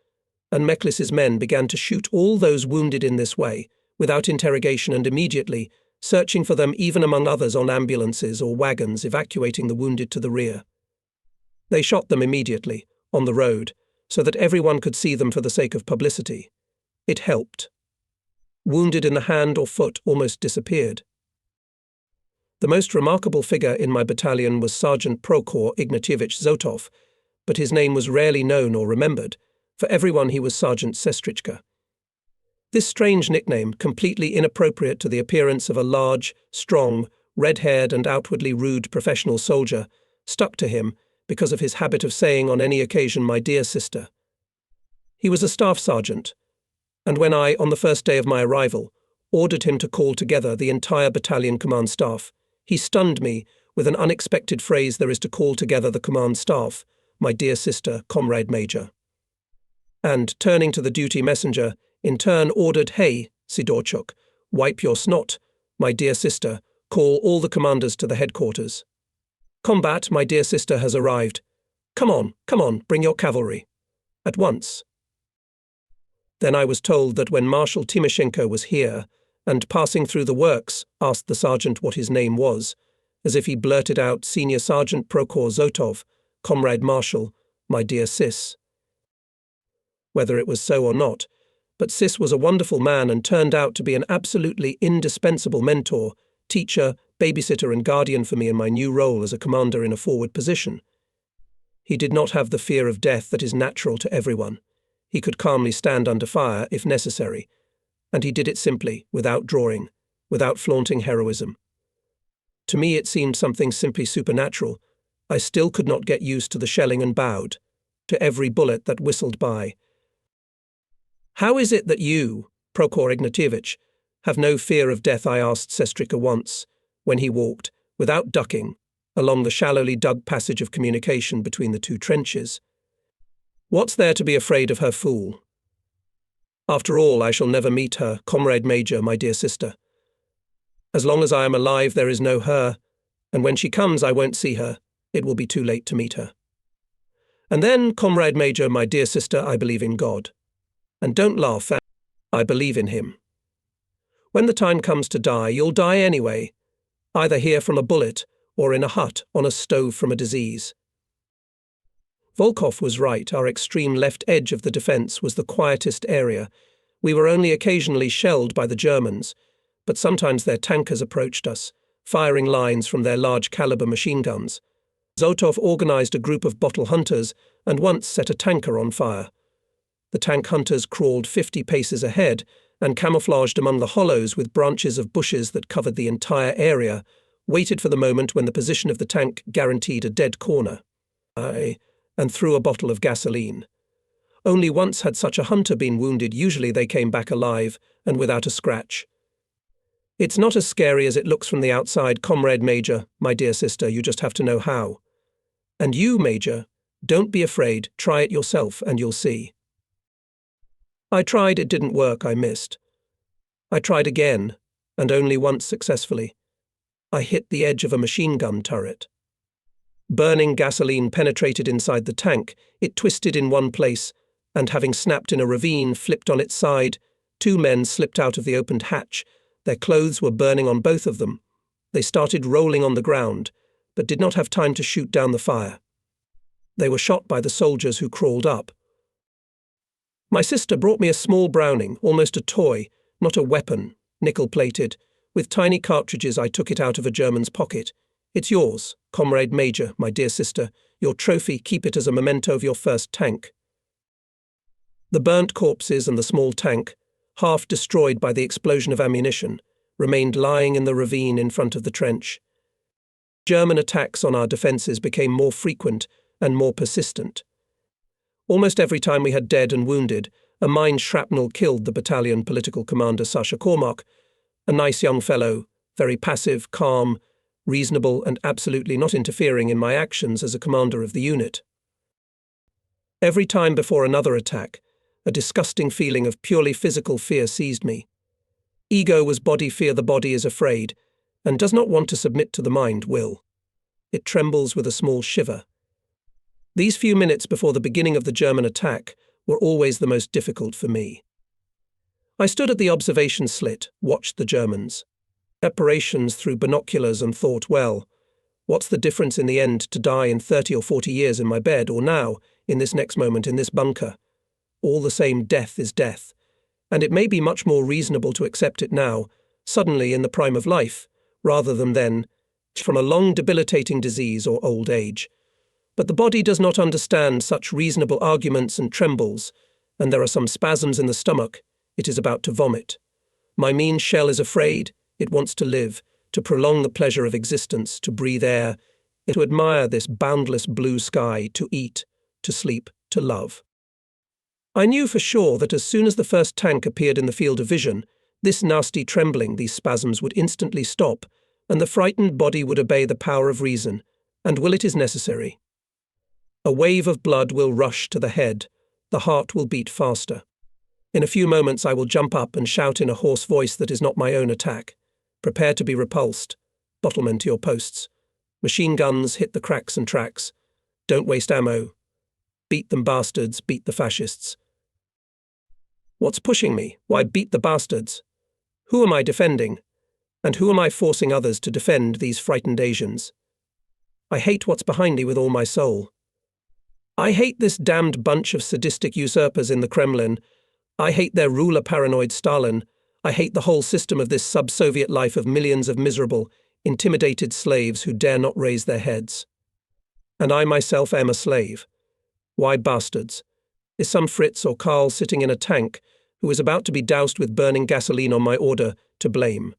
S1: and Meklis's men began to shoot all those wounded in this way, without interrogation, and immediately, searching for them even among others on ambulances or wagons, evacuating the wounded to the rear. They shot them immediately, on the road, so that everyone could see them for the sake of publicity. It helped. Wounded in the hand or foot almost disappeared. The most remarkable figure in my battalion was Sergeant Prokhor Ignatievich Zotov, but his name was rarely known or remembered. For everyone he was Sergeant Sestrichka. This strange nickname, completely inappropriate to the appearance of a large, strong, red-haired and outwardly rude professional soldier, stuck to him because of his habit of saying on any occasion, "My dear sister." He was a staff sergeant, and when I, on the first day of my arrival, ordered him to call together the entire battalion command staff, he stunned me with an unexpected phrase: "There is to call together the command staff, my dear sister, Comrade Major." And, turning to the duty messenger, in turn ordered, "Hey, Sidorchuk, wipe your snot, my dear sister, call all the commanders to the headquarters. Combat, my dear sister, has arrived. Come on, bring your cavalry. At once." Then I was told that when Marshal Timoshenko was here, and passing through the works, asked the sergeant what his name was, as if he blurted out, "Senior Sergeant Prokhor Zotov, Comrade Marshal, my dear sis." Whether it was so or not, but Sis was a wonderful man and turned out to be an absolutely indispensable mentor, teacher, babysitter and guardian for me in my new role as a commander in a forward position. He did not have the fear of death that is natural to everyone. He could calmly stand under fire if necessary, and he did it simply, without drawing, without flaunting heroism. To me it seemed something simply supernatural. I still could not get used to the shelling and bowed to every bullet that whistled by. "How is it that you, Prokhor Ignatievich, have no fear of death?" I asked Sestrika once, when he walked, without ducking, along the shallowly dug passage of communication between the two trenches. "What's there to be afraid of her, fool? After all, I shall never meet her, Comrade Major, my dear sister. As long as I am alive, there is no her, and when she comes, I won't see her. It will be too late to meet her. And then, Comrade Major, my dear sister, I believe in God. And don't laugh, I believe in him. When the time comes to die, you'll die anyway, either here from a bullet or in a hut on a stove from a disease." Volkov was right. Our extreme left edge of the defence was the quietest area. We were only occasionally shelled by the Germans, but sometimes their tankers approached us, firing lines from their large-caliber machine guns. Zotov organised a group of bottle hunters and once set a tanker on fire. The tank hunters crawled 50 paces ahead and, camouflaged among the hollows with branches of bushes that covered the entire area, waited for the moment when the position of the tank guaranteed a dead corner, and threw a bottle of gasoline. Only once had such a hunter been wounded. Usually they came back alive and without a scratch. It's not as scary as it looks from the outside, Comrade Major, my dear sister. You just have to know how. And you, Major, don't be afraid. Try it yourself and you'll see. I tried, it didn't work, I missed. I tried again, and only once successfully. I hit the edge of a machine gun turret. Burning gasoline penetrated inside the tank. It twisted in one place, and having snapped in a ravine, flipped on its side. 2 men slipped out of the opened hatch. Their clothes were burning on both of them. They started rolling on the ground, but did not have time to shoot down the fire. They were shot by the soldiers who crawled up. My sister brought me a small Browning, almost a toy, not a weapon, nickel-plated. With tiny cartridges, I took it out of a German's pocket. "It's yours, Comrade Major, my dear sister. Your trophy, keep it as a memento of your first tank." The burnt corpses and the small tank, half destroyed by the explosion of ammunition, remained lying in the ravine in front of the trench. German attacks on our defences became more frequent and more persistent. Almost every time we had dead and wounded, a mine shrapnel killed the battalion political commander Sasha Kormak, a nice young fellow, very passive, calm, reasonable, and absolutely not interfering in my actions as a commander of the unit. Every time before another attack, a disgusting feeling of purely physical fear seized me. Ego was body fear. The body is afraid, and does not want to submit to the mind will. It trembles with a small shiver. These few minutes before the beginning of the German attack were always the most difficult for me. I stood at the observation slit, watched the Germans. Preparations through binoculars and thought, well, what's the difference in the end to die in 30 or 40 years in my bed, or now, in this next moment, in this bunker? All the same, death is death, and it may be much more reasonable to accept it now, suddenly in the prime of life, rather than then, from a long debilitating disease or old age. But the body does not understand such reasonable arguments and trembles, and there are some spasms in the stomach. It is about to vomit. My mean shell is afraid. It wants to live, to prolong the pleasure of existence, to breathe air, to admire this boundless blue sky, to eat, to sleep, to love. I knew for sure that as soon as the first tank appeared in the field of vision, this nasty trembling, these spasms would instantly stop, and the frightened body would obey the power of reason, and will it is necessary. A wave of blood will rush to the head, the heart will beat faster. In a few moments I will jump up and shout in a hoarse voice that is not my own attack. Prepare to be repulsed. Bottlemen to your posts. Machine guns, hit the cracks and tracks. Don't waste ammo. Beat them bastards, beat the fascists. What's pushing me? Why beat the bastards? Who am I defending? And who am I forcing others to defend these frightened Asians? I hate what's behind me with all my soul. I hate this damned bunch of sadistic usurpers in the Kremlin. I hate their ruler paranoid Stalin. I hate the whole system of this sub-Soviet life of millions of miserable, intimidated slaves who dare not raise their heads. And I myself am a slave. Why bastards? Is some Fritz or Karl sitting in a tank, who is about to be doused with burning gasoline on my order, to blame?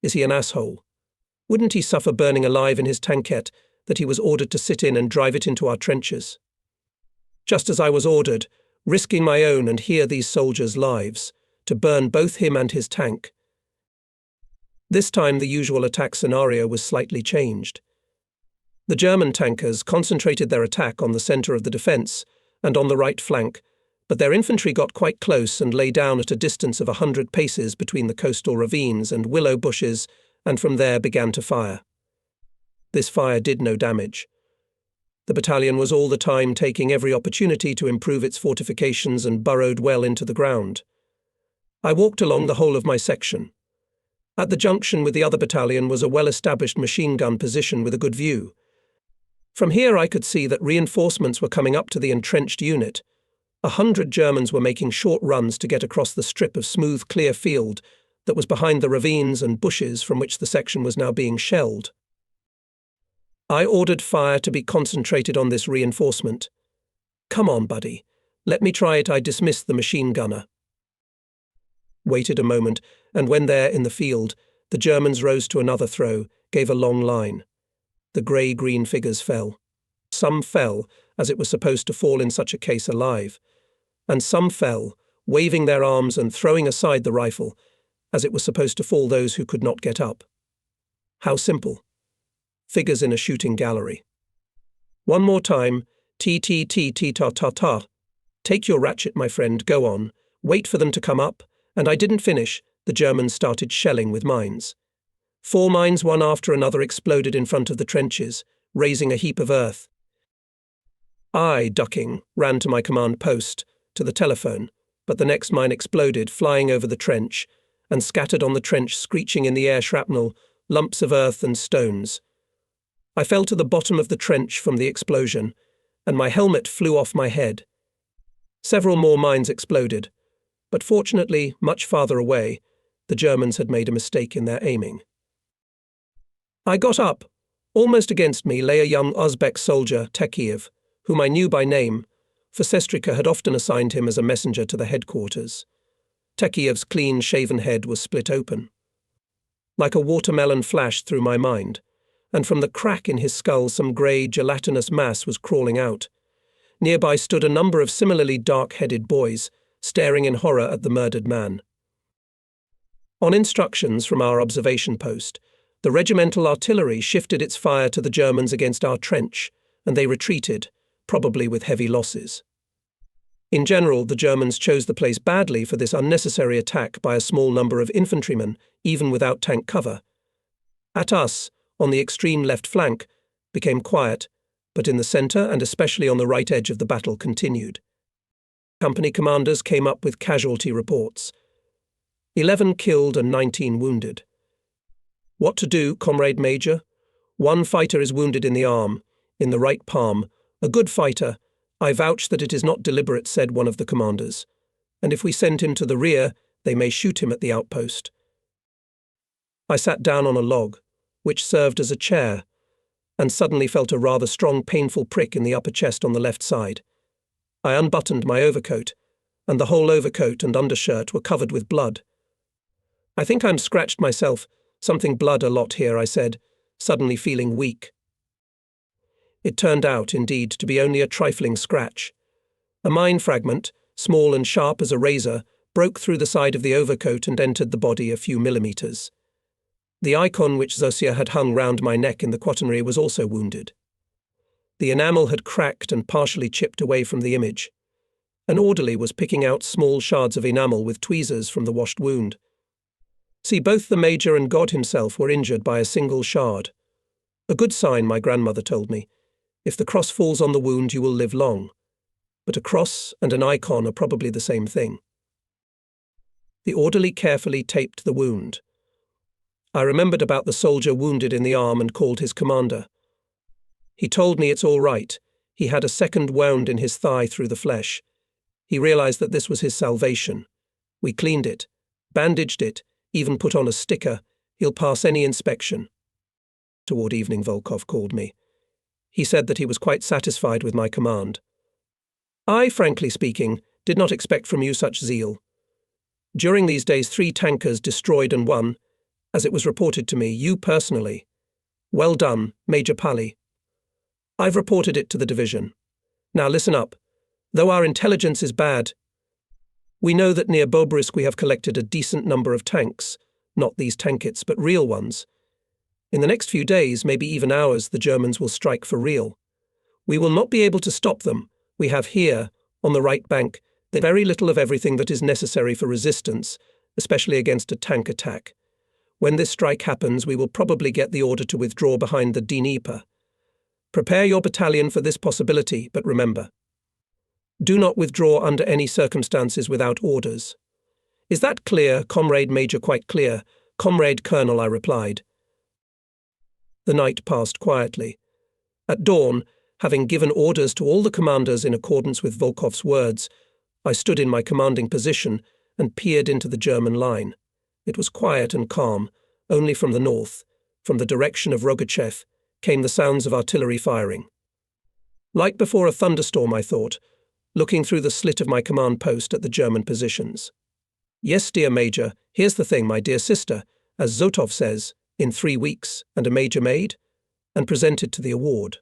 S1: Is he an asshole? Wouldn't he suffer burning alive in his tankette that he was ordered to sit in and drive it into our trenches? Just as I was ordered, risking my own and here these soldiers' lives, to burn both him and his tank. This time the usual attack scenario was slightly changed. The German tankers concentrated their attack on the centre of the defence and on the right flank, but their infantry got quite close and lay down at a distance of 100 paces between the coastal ravines and willow bushes, and from there began to fire. This fire did no damage. The battalion was all the time taking every opportunity to improve its fortifications and burrowed well into the ground. I walked along the whole of my section. At the junction with the other battalion was a well-established machine gun position with a good view. From here I could see that reinforcements were coming up to the entrenched unit. 100 Germans were making short runs to get across the strip of smooth, clear field that was behind the ravines and bushes from which the section was now being shelled. I ordered fire to be concentrated on this reinforcement. "Come on, buddy. Let me try it," I dismissed the machine gunner. Waited a moment, and when there in the field, the Germans rose to another throw, gave a long line. The grey-green figures fell. Some fell, as it was supposed to fall in such a case alive, and some fell, waving their arms and throwing aside the rifle, as it was supposed to fall those who could not get up. How simple. Figures in a shooting gallery. One more time, T-T-T-T-ta-ta-ta. Take your ratchet, my friend, go on. Wait for them to come up, and I didn't finish. The Germans started shelling with mines. 4 mines, one after another, exploded in front of the trenches, raising a heap of earth. I, ducking, ran to my command post, to the telephone, but the next mine exploded, flying over the trench, and scattered on the trench, screeching in the air shrapnel, lumps of earth and stones. I fell to the bottom of the trench from the explosion, and my helmet flew off my head. Several more mines exploded, but fortunately, much farther away, the Germans had made a mistake in their aiming. I got up. Almost against me lay a young Uzbek soldier, Tekiev, whom I knew by name, for Sestrika had often assigned him as a messenger to the headquarters. Tekiev's clean-shaven head was split open. Like a watermelon flashed through my mind, and from the crack in his skull some grey, gelatinous mass was crawling out. Nearby stood a number of similarly dark-headed boys, staring in horror at the murdered man. On instructions from our observation post, the regimental artillery shifted its fire to the Germans against our trench, and they retreated, probably with heavy losses. In general, the Germans chose the place badly for this unnecessary attack by a small number of infantrymen, even without tank cover. At us, on the extreme left flank, became quiet, but in the centre and especially on the right edge of the battle continued. Company commanders came up with casualty reports. 11 killed and 19 wounded. What to do, Comrade Major? 1 fighter is wounded in the arm, in the right palm. A good fighter. I vouch that it is not deliberate, said one of the commanders. And if we send him to the rear, they may shoot him at the outpost. I sat down on a log, which served as a chair, and suddenly felt a rather strong, painful prick in the upper chest on the left side. I unbuttoned my overcoat, and the whole overcoat and undershirt were covered with blood. I think I'm scratched myself, something blood a lot here, I said, suddenly feeling weak. It turned out, indeed, to be only a trifling scratch. A mine fragment, small and sharp as a razor, broke through the side of the overcoat and entered the body a few millimetres. The icon which Zosia had hung round my neck in the quaternary was also wounded. The enamel had cracked and partially chipped away from the image. An orderly was picking out small shards of enamel with tweezers from the washed wound. See, both the Major and God himself were injured by a single shard. A good sign, my grandmother told me. If the cross falls on the wound, you will live long. But a cross and an icon are probably the same thing. The orderly carefully taped the wound. I remembered about the soldier wounded in the arm and called his commander. He told me it's all right. He had a second wound in his thigh through the flesh. He realized that this was his salvation. We cleaned it, bandaged it, even put on a sticker. He'll pass any inspection. Toward evening, Volkov called me. He said that he was quite satisfied with my command. I, frankly speaking, did not expect from you such zeal. During these days 3 tankers destroyed and won. As it was reported to me, you personally, Well done, Major Pali. I've reported it to the division. Now listen up. Though our intelligence is bad, we know that near Bobrisky we have collected a decent number of tanks, not these tankets, but real ones. In the next few days, maybe even hours, the Germans will strike for real. We will not be able to stop them. We have here, on the right bank, very little of everything that is necessary for resistance, especially against a tank attack. When this strike happens, we will probably get the order to withdraw behind the Dnieper. Prepare your battalion for this possibility, but remember, do not withdraw under any circumstances without orders. Is that clear, Comrade Major? Quite clear, Comrade Colonel, I replied. The night passed quietly. At dawn, having given orders to all the commanders in accordance with Volkov's words, I stood in my commanding position and peered into the German line. It was quiet and calm. Only from the north, from the direction of Rogachev, came the sounds of artillery firing. Like before a thunderstorm, I thought, looking through the slit of my command post at the German positions. Yes, dear Major, here's the thing, my dear sister, as Zotov says, in 3 weeks, and a major made, and presented to the award.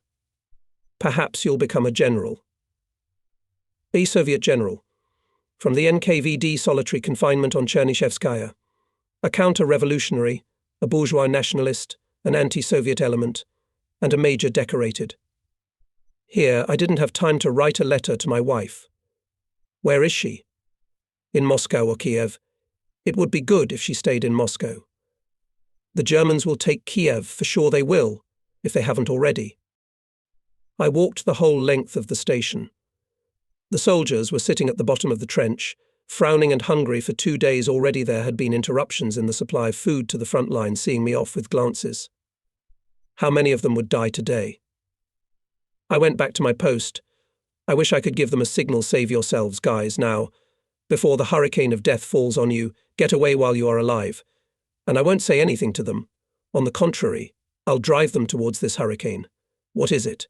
S1: Perhaps you'll become a general. A Soviet general. From the NKVD solitary confinement on Chernyshevskaya. A counter-revolutionary, a bourgeois nationalist, an anti-Soviet element, and a major decorated. Here, I didn't have time to write a letter to my wife. Where is she? In Moscow or Kiev. It would be good if she stayed in Moscow. The Germans will take Kiev, for sure they will, if they haven't already. I walked the whole length of the station. The soldiers were sitting at the bottom of the trench, frowning and hungry. For 2 days already there had been interruptions in the supply of food to the front line, seeing me off with glances. How many of them would die today? I went back to my post. I wish I could give them a signal, save yourselves, guys, now. Before the hurricane of death falls on you, get away while you are alive. And I won't say anything to them. On the contrary, I'll drive them towards this hurricane. What is it?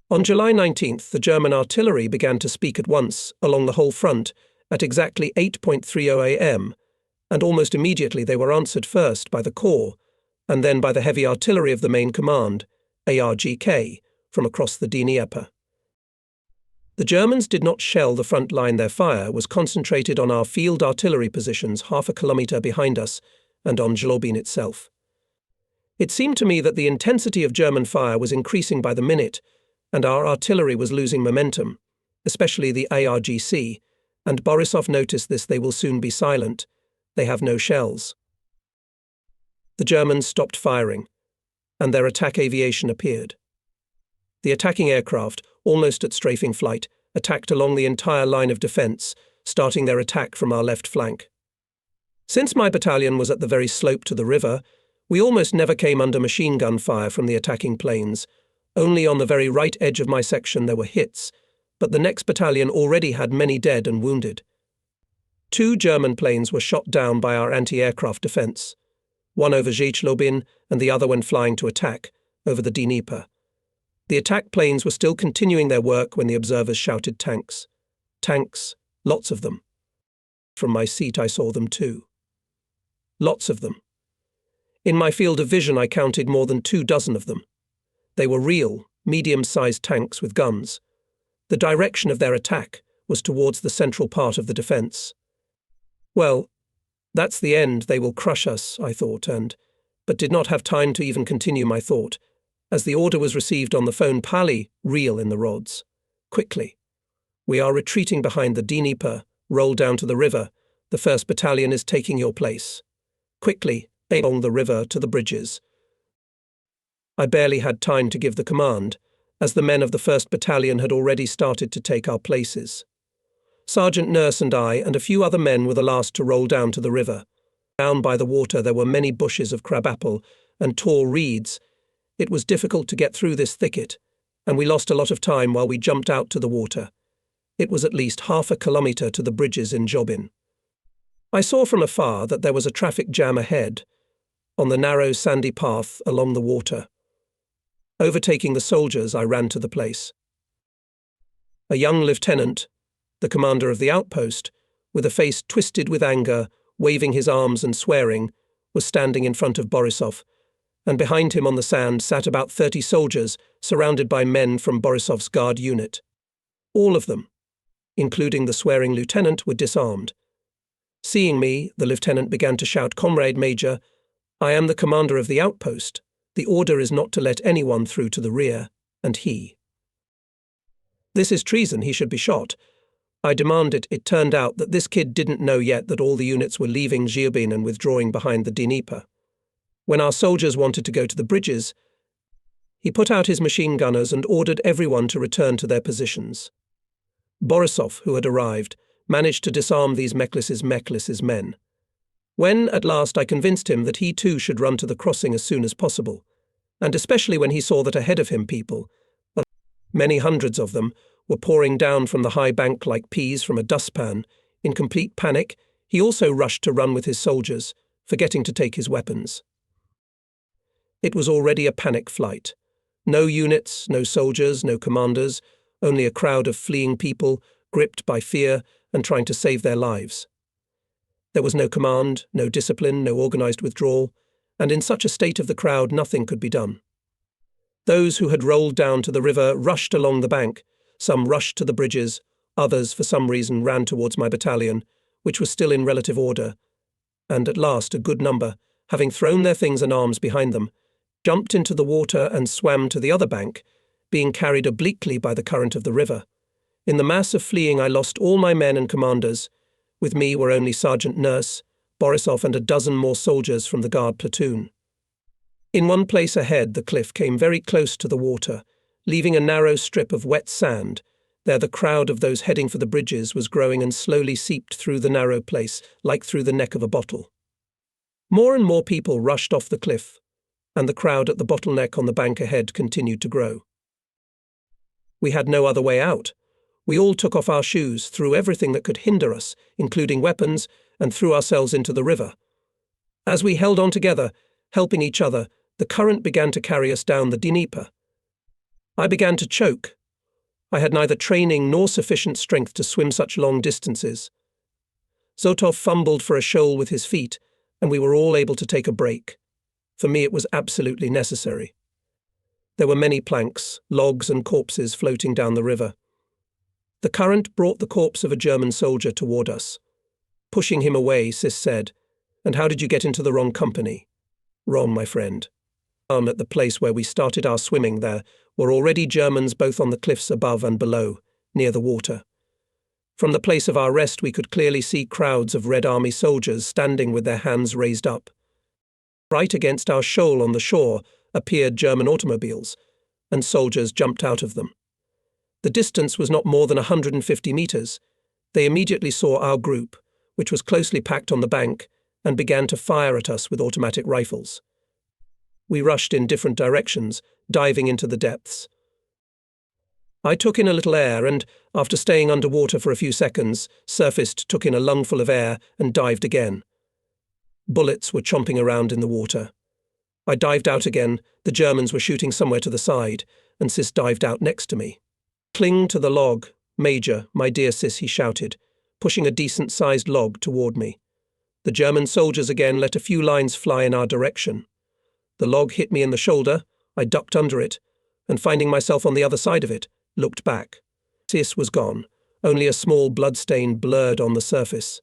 S1: On July 19th, the German artillery began to speak at once, along the whole front, at exactly 8:30 a.m., and almost immediately they were answered first by the corps, and then by the heavy artillery of the main command, ARGK, from across the Dnieper. The Germans did not shell the front line. Their fire was concentrated on our field artillery positions half a kilometre behind us and on Zobin itself. It seemed to me that the intensity of German fire was increasing by the minute, and our artillery was losing momentum, especially the ARGC, and Borisov noticed this. They will soon be silent. They have no shells. The Germans stopped firing, and their attack aviation appeared. The attacking aircraft, almost at strafing flight, attacked along the entire line of defence, starting their attack from our left flank. Since my battalion was at the very slope to the river, we almost never came under machine gun fire from the attacking planes. Only on the very right edge of my section there were hits, but the next battalion already had many dead and wounded. 2 German planes were shot down by our anti-aircraft defence, one over Zobin and the other when flying to attack, over the Dnieper. The attack planes were still continuing their work when the observers shouted tanks. Tanks, lots of them. From my seat I saw them too. Lots of them. In my field of vision I counted more than 24 of them. They were real, medium-sized tanks with guns. The direction of their attack was towards the central part of the defence. Well, that's the end. They will crush us, I thought, but did not have time to even continue my thought, as the order was received on the phone. Pali, reel in the rods. Quickly. We are retreating behind the Dnieper. Roll down to the river. The 1st Battalion is taking your place. Quickly, along the river to the bridges. I barely had time to give the command, as the men of the 1st Battalion had already started to take our places. Sergeant Nurse and I and a few other men were the last to roll down to the river. Down by the water there were many bushes of crabapple and tall reeds. It was difficult to get through this thicket, and we lost a lot of time while we jumped out to the water. It was at least half a kilometre to the bridges in Zobin. I saw from afar that there was a traffic jam ahead, on the narrow sandy path along the water. Overtaking the soldiers, I ran to the place. A young lieutenant, the commander of the outpost, with a face twisted with anger, waving his arms and swearing, was standing in front of Borisov, and behind him on the sand sat about 30 soldiers surrounded by men from Borisov's guard unit. All of them, including the swearing lieutenant, were disarmed. Seeing me, the lieutenant began to shout, "Comrade Major, I am the commander of the outpost. The order is not to let anyone through to the rear, and he. This is treason, he should be shot." I demanded. It turned out that this kid didn't know yet that all the units were leaving Zobin and withdrawing behind the Dnieper. When our soldiers wanted to go to the bridges, he put out his machine gunners and ordered everyone to return to their positions. Borisov, who had arrived, managed to disarm these Meklis's men. When, at last, I convinced him that he too should run to the crossing as soon as possible, and especially when he saw that ahead of him people, many hundreds of them, were pouring down from the high bank like peas from a dustpan. In complete panic, he also rushed to run with his soldiers, forgetting to take his weapons. It was already a panic flight. No units, no soldiers, no commanders, only a crowd of fleeing people, gripped by fear and trying to save their lives. There was no command, no discipline, no organized withdrawal, and in such a state of the crowd nothing could be done. Those who had rolled down to the river rushed along the bank. Some rushed to the bridges, others, for some reason, ran towards my battalion, which was still in relative order, and at last a good number, having thrown their things and arms behind them, jumped into the water and swam to the other bank, being carried obliquely by the current of the river. In the mass of fleeing I lost all my men and commanders. With me were only Sergeant Nurse, Borisov and a dozen more soldiers from the guard platoon. In one place ahead the cliff came very close to the water, leaving a narrow strip of wet sand. There the crowd of those heading for the bridges was growing and slowly seeped through the narrow place, like through the neck of a bottle. More and more people rushed off the cliff, and the crowd at the bottleneck on the bank ahead continued to grow. We had no other way out. We all took off our shoes, threw everything that could hinder us, including weapons, and threw ourselves into the river. As we held on together, helping each other, the current began to carry us down the Dnieper. I began to choke. I had neither training nor sufficient strength to swim such long distances. Zotov fumbled for a shoal with his feet, and we were all able to take a break. For me it was absolutely necessary. There were many planks, logs and corpses floating down the river. The current brought the corpse of a German soldier toward us. Pushing him away, Sis said, "And how did you get into the wrong company?" "Wrong, my friend. At the place where we started our swimming there were already Germans both on the cliffs above and below, near the water. From the place of our rest we could clearly see crowds of Red Army soldiers standing with their hands raised up. Right against our shoal on the shore appeared German automobiles, and soldiers jumped out of them. The distance was not more than 150 meters. They immediately saw our group, which was closely packed on the bank, and began to fire at us with automatic rifles. We rushed in different directions, diving into the depths. I took in a little air and, after staying underwater for a few seconds, surfaced, took in a lungful of air, and dived again. Bullets were chomping around in the water. I dived out again, the Germans were shooting somewhere to the side, and Sis dived out next to me. "Cling to the log, Major, my dear Sis," he shouted, pushing a decent-sized log toward me. The German soldiers again let a few lines fly in our direction. The log hit me in the shoulder, I ducked under it, and finding myself on the other side of it, looked back. Sis was gone, only a small bloodstain blurred on the surface.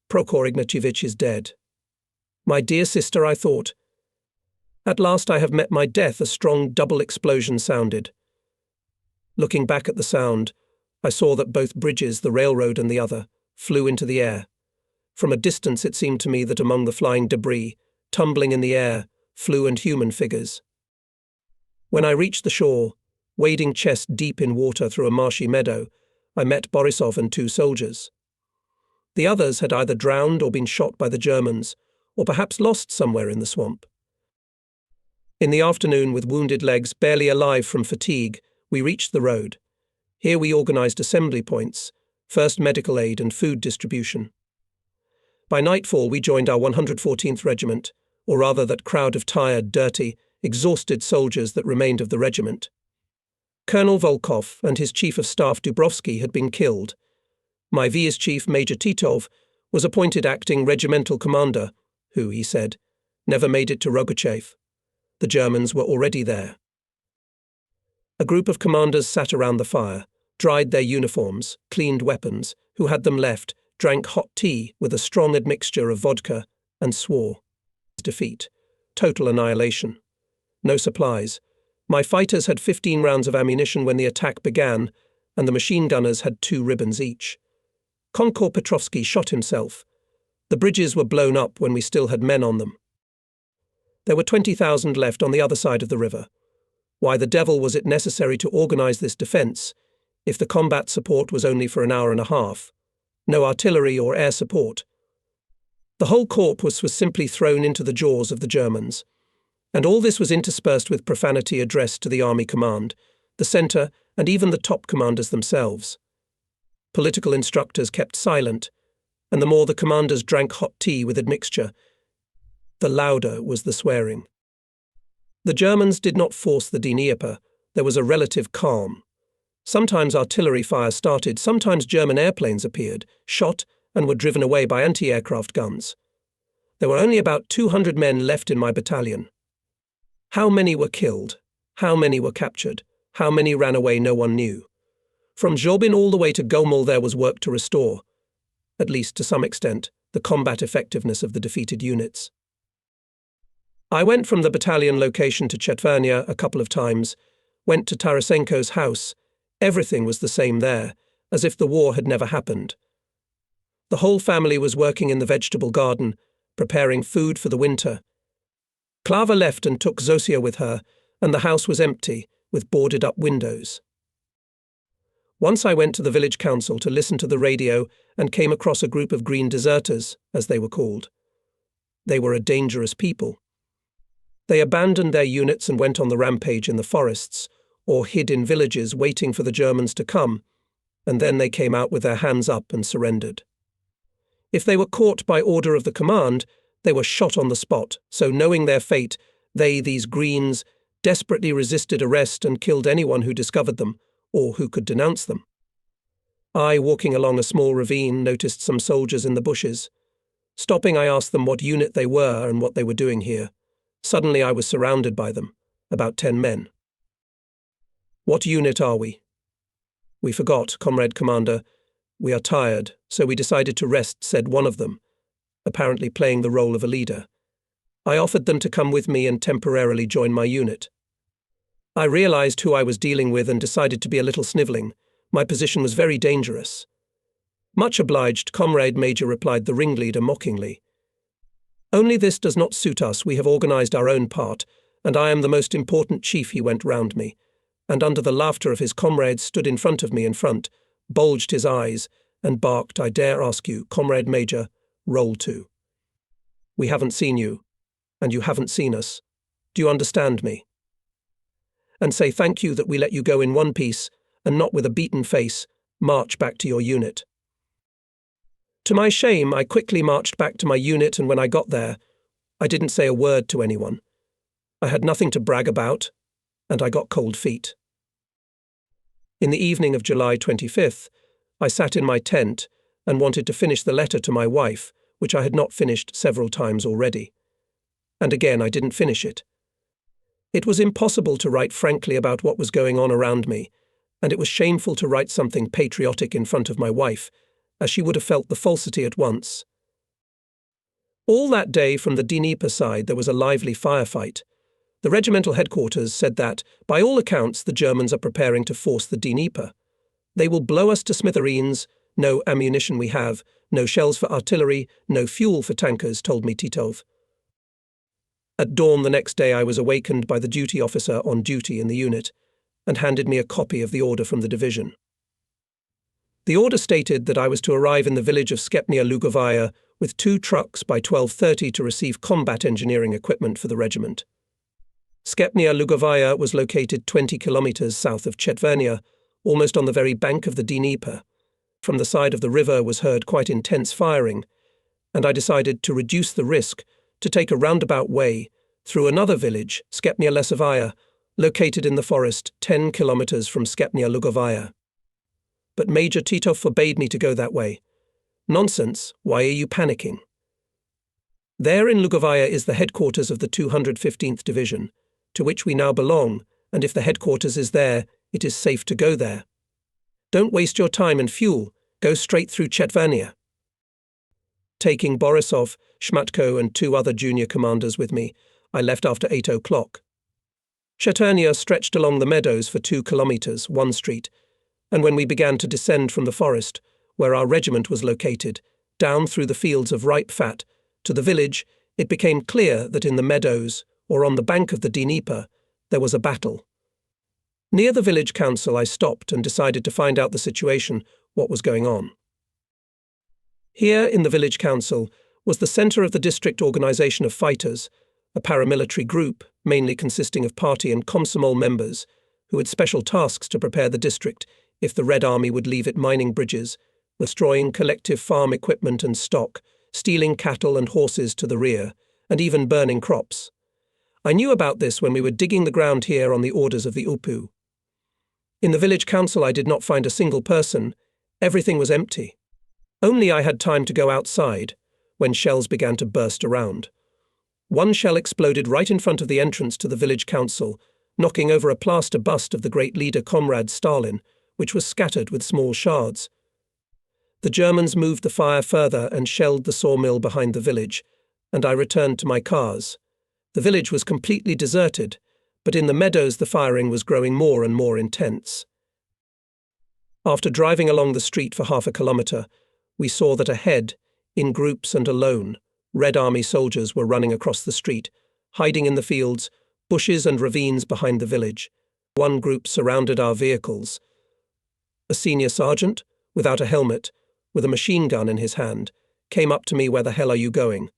S1: Prokhor Ignatievich is dead. My dear sister, I thought. At last I have met my death, a strong double explosion sounded. Looking back at the sound, I saw that both bridges, the railroad and the other, flew into the air. From a distance it seemed to me that among the flying debris, tumbling in the air, flew and human figures. When I reached the shore, wading chest deep in water through a marshy meadow, I met Borisov and 2 soldiers. The others had either drowned or been shot by the Germans, or perhaps lost somewhere in the swamp. In the afternoon, with wounded legs, barely alive from fatigue, we reached the road. Here we organized assembly points, first medical aid and food distribution. By nightfall we joined our 114th Regiment, or rather that crowd of tired, dirty, exhausted soldiers that remained of the regiment. Colonel Volkov and his Chief of Staff Dubrovsky had been killed. My Vice Chief Major Titov was appointed acting regimental commander, who, he said, never made it to Rogachev. The Germans were already there. A group of commanders sat around the fire, dried their uniforms, cleaned weapons, who had them left, drank hot tea with a strong admixture of vodka, and swore. Defeat. Total annihilation. No supplies. My fighters had 15 rounds of ammunition when the attack began, and the machine gunners had 2 ribbons each. Konkor Petrovsky shot himself. The bridges were blown up when we still had men on them. There were 20,000 left on the other side of the river. Why the devil was it necessary to organize this defense, if the combat support was only for an hour and a half? No artillery or air support. The whole corps was simply thrown into the jaws of the Germans. And all this was interspersed with profanity addressed to the army command, the centre, and even the top commanders themselves. Political instructors kept silent, and the more the commanders drank hot tea with admixture, the louder was the swearing. The Germans did not force the Dnieper. There was a relative calm. Sometimes artillery fire started, sometimes German airplanes appeared, shot, and were driven away by anti-aircraft guns. There were only about 200 men left in my battalion. How many were killed? How many were captured? How many ran away no one knew. From Zobin all the way to Gomel there was work to restore, at least to some extent, the combat effectiveness of the defeated units. I went from the battalion location to Chetvania a couple of times, went to Tarasenko's house. Everything was the same there, as if the war had never happened. The whole family was working in the vegetable garden, preparing food for the winter. Klava left and took Zosia with her, and the house was empty, with boarded-up windows. Once I went to the village council to listen to the radio and came across a group of green deserters, as they were called. They were a dangerous people. They abandoned their units and went on the rampage in the forests, or hid in villages waiting for the Germans to come, and then they came out with their hands up and surrendered. If they were caught by order of the command, they were shot on the spot, so knowing their fate, they, these Greens, desperately resisted arrest and killed anyone who discovered them, or who could denounce them. I, walking along a small ravine, noticed some soldiers in the bushes. Stopping, I asked them what unit they were and what they were doing here. Suddenly I was surrounded by them, about 10 men. "What unit are we?" "We forgot, Comrade Commander. We are tired, so we decided to rest," said one of them, apparently playing the role of a leader. I offered them to come with me and temporarily join my unit. I realized who I was dealing with and decided to be a little snivelling. My position was very dangerous. "Much obliged, Comrade Major," replied the ringleader mockingly. "Only this does not suit us. We have organized our own part, and I am the most important chief," he went round me, and under the laughter of his comrades stood in front of me bulged his eyes, and barked, "I dare ask you, Comrade Major, roll to. We haven't seen you, and you haven't seen us. Do you understand me? And say thank you that we let you go in one piece, and not with a beaten face, march back to your unit." To my shame, I quickly marched back to my unit, and when I got there, I didn't say a word to anyone. I had nothing to brag about, and I got cold feet. In the evening of July 25th, I sat in my tent and wanted to finish the letter to my wife, which I had not finished several times already. And again, I didn't finish it. It was impossible to write frankly about what was going on around me, and it was shameful to write something patriotic in front of my wife, as she would have felt the falsity at once. All that day from the Dnieper side there was a lively firefight. The regimental headquarters said that, by all accounts, the Germans are preparing to force the Dnieper. "They will blow us to smithereens. No ammunition we have, no shells for artillery, no fuel for tankers," told me Titov. At dawn the next day I was awakened by the duty officer on duty in the unit, and handed me a copy of the order from the division. The order stated that I was to arrive in the village of Chenia Lugovaya with 2 trucks by 12:30 to receive combat engineering equipment for the regiment. Chenia Lugovaya was located 20 kilometers south of Chetvania, almost on the very bank of the Dnieper. From the side of the river was heard quite intense firing, and I decided to reduce the risk to take a roundabout way through another village, Chenia Lesovaya, located in the forest 10 kilometers from Chenia Lugovaya. But Major Titov forbade me to go that way. "Nonsense, why are you panicking? There in Lugovaya is the headquarters of the 215th Division. to which we now belong, and if the headquarters is there, it is safe to go there. Don't waste your time and fuel. Go straight through Chetvania." Taking Borisov, Shmatko and 2 other junior commanders with me, I left after 8 o'clock. Cheternia stretched along the meadows for 2 kilometers, one street, and when we began to descend from the forest, where our regiment was located, down through the fields of ripe fat, to the village, it became clear that in the meadows, or on the bank of the Dnieper, there was a battle. Near the village council, I stopped and decided to find out the situation, what was going on. Here in the village council was the centre of the district organisation of fighters, a paramilitary group mainly consisting of party and Komsomol members who had special tasks to prepare the district if the Red Army would leave it mining bridges, destroying collective farm equipment and stock, stealing cattle and horses to the rear, and even burning crops. I knew about this when we were digging the ground here on the orders of the UPU. In the village council I did not find a single person. Everything was empty. Only I had time to go outside, when shells began to burst around. One shell exploded right in front of the entrance to the village council, knocking over a plaster bust of the great leader Comrade Stalin, which was scattered with small shards. The Germans moved the fire further and shelled the sawmill behind the village, and I returned to my cars. The village was completely deserted, but in the meadows the firing was growing more and more intense. After driving along the street for half a kilometre, we saw that ahead, in groups and alone, Red Army soldiers were running across the street, hiding in the fields, bushes and ravines behind the village. One group surrounded our vehicles. A senior sergeant, without a helmet, with a machine gun in his hand, came up to me. "Where the hell are you going?"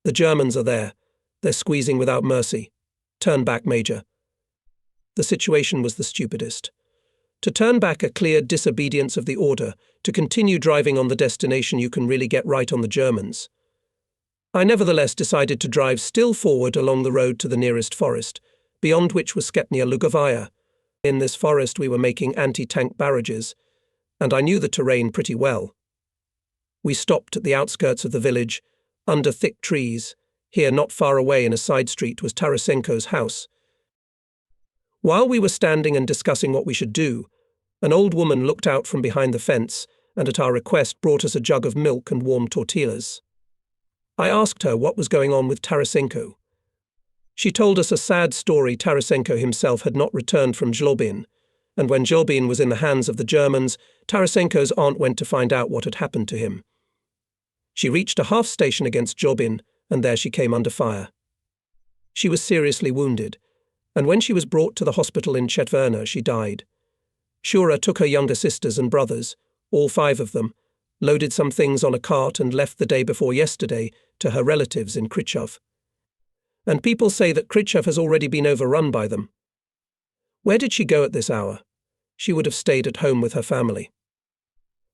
S1: "The Germans are there. They're squeezing without mercy. Turn back, Major." The situation was the stupidest. To turn back a clear disobedience of the order, to continue driving on the destination you can really get right on the Germans. I nevertheless decided to drive still forward along the road to the nearest forest, beyond which was Chenia Lugovaya. In this forest we were making anti-tank barrages, and I knew the terrain pretty well. We stopped at the outskirts of the village, under thick trees. Here, not far away in a side street, was Tarasenko's house. While we were standing and discussing what we should do, an old woman looked out from behind the fence and at our request brought us a jug of milk and warm tortillas. I asked her what was going on with Tarasenko. She told us a sad story. Tarasenko himself had not returned from Zobin, and when Zobin was in the hands of the Germans, Tarasenko's aunt went to find out what had happened to him. She reached a half station against Zobin, and there she came under fire. She was seriously wounded, and when she was brought to the hospital in Chetverna, she died. Shura took her younger sisters and brothers, all 5 of them, loaded some things on a cart and left the day before yesterday to her relatives in Krychov. And people say that Krychov has already been overrun by them. Where did she go at this hour? She would have stayed at home with her family.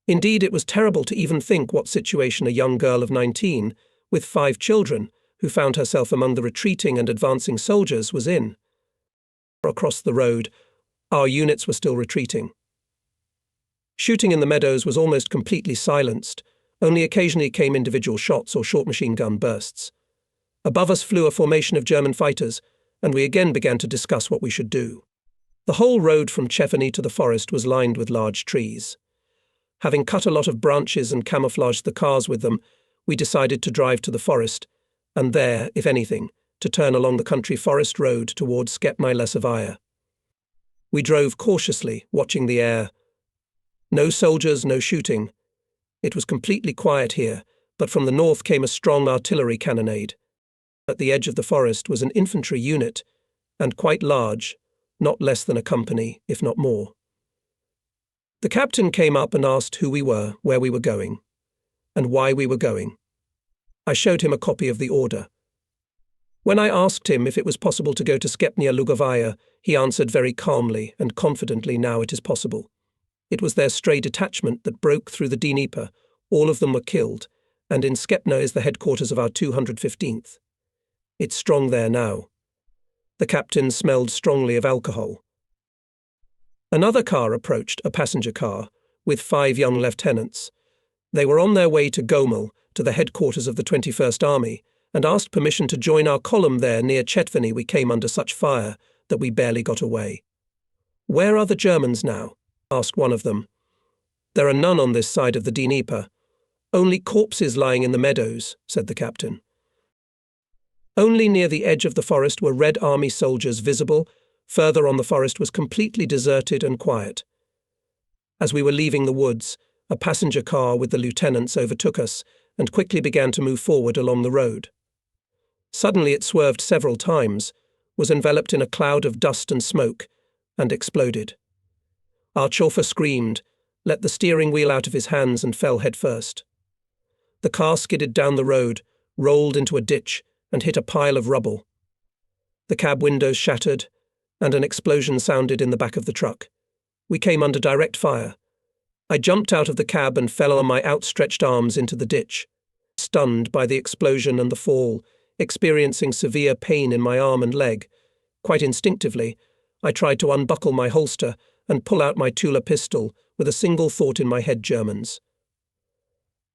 S1: Indeed, it was terrible to even think what situation a young girl of 19, with 5 children, who found herself among the retreating and advancing soldiers, was in. Across the road, our units were still retreating. Shooting in the meadows was almost completely silenced. Only occasionally came individual shots or short machine gun bursts. Above us flew a formation of German fighters, and we again began to discuss what we should do. The whole road from Cheveny to the forest was lined with large trees. Having cut a lot of branches and camouflaged the cars with them, we decided to drive to the forest, and there, if anything, to turn along the country forest road towards Skepny Lesovaya. We drove cautiously, watching the air. No soldiers, no shooting. It was completely quiet here, but from the north came a strong artillery cannonade. At the edge of the forest was an infantry unit, and quite large, not less than a company, if not more. The captain came up and asked who we were, where we were going, and why we were going. I showed him a copy of the order. When I asked him if it was possible to go to Skepnia Lugovaya, he answered very calmly and confidently, "Now it is possible." It was their stray detachment that broke through the Dnieper. All of them were killed, and in Skepna is the headquarters of our 215th. It's strong there now. The captain smelled strongly of alcohol. Another car approached, a passenger car, with 5 young lieutenants. They were on their way to Gomel, to the headquarters of the 21st Army, and asked permission to join our column there near Chetveny. We came under such fire that we barely got away. "Where are the Germans now?" asked one of them. "There are none on this side of the Dnieper. Only corpses lying in the meadows," said the captain. Only near the edge of the forest were Red Army soldiers visible. Further on the forest was completely deserted and quiet. As we were leaving the woods, a passenger car with the lieutenants overtook us and quickly began to move forward along the road. Suddenly it swerved several times, was enveloped in a cloud of dust and smoke, and exploded. Our chauffeur screamed, let the steering wheel out of his hands and fell headfirst. The car skidded down the road, rolled into a ditch, and hit a pile of rubble. The cab windows shattered, and an explosion sounded in the back of the truck. We came under direct fire. I jumped out of the cab and fell on my outstretched arms into the ditch, stunned by the explosion and the fall, experiencing severe pain in my arm and leg. Quite instinctively, I tried to unbuckle my holster and pull out my Tula pistol with a single thought in my head: Germans.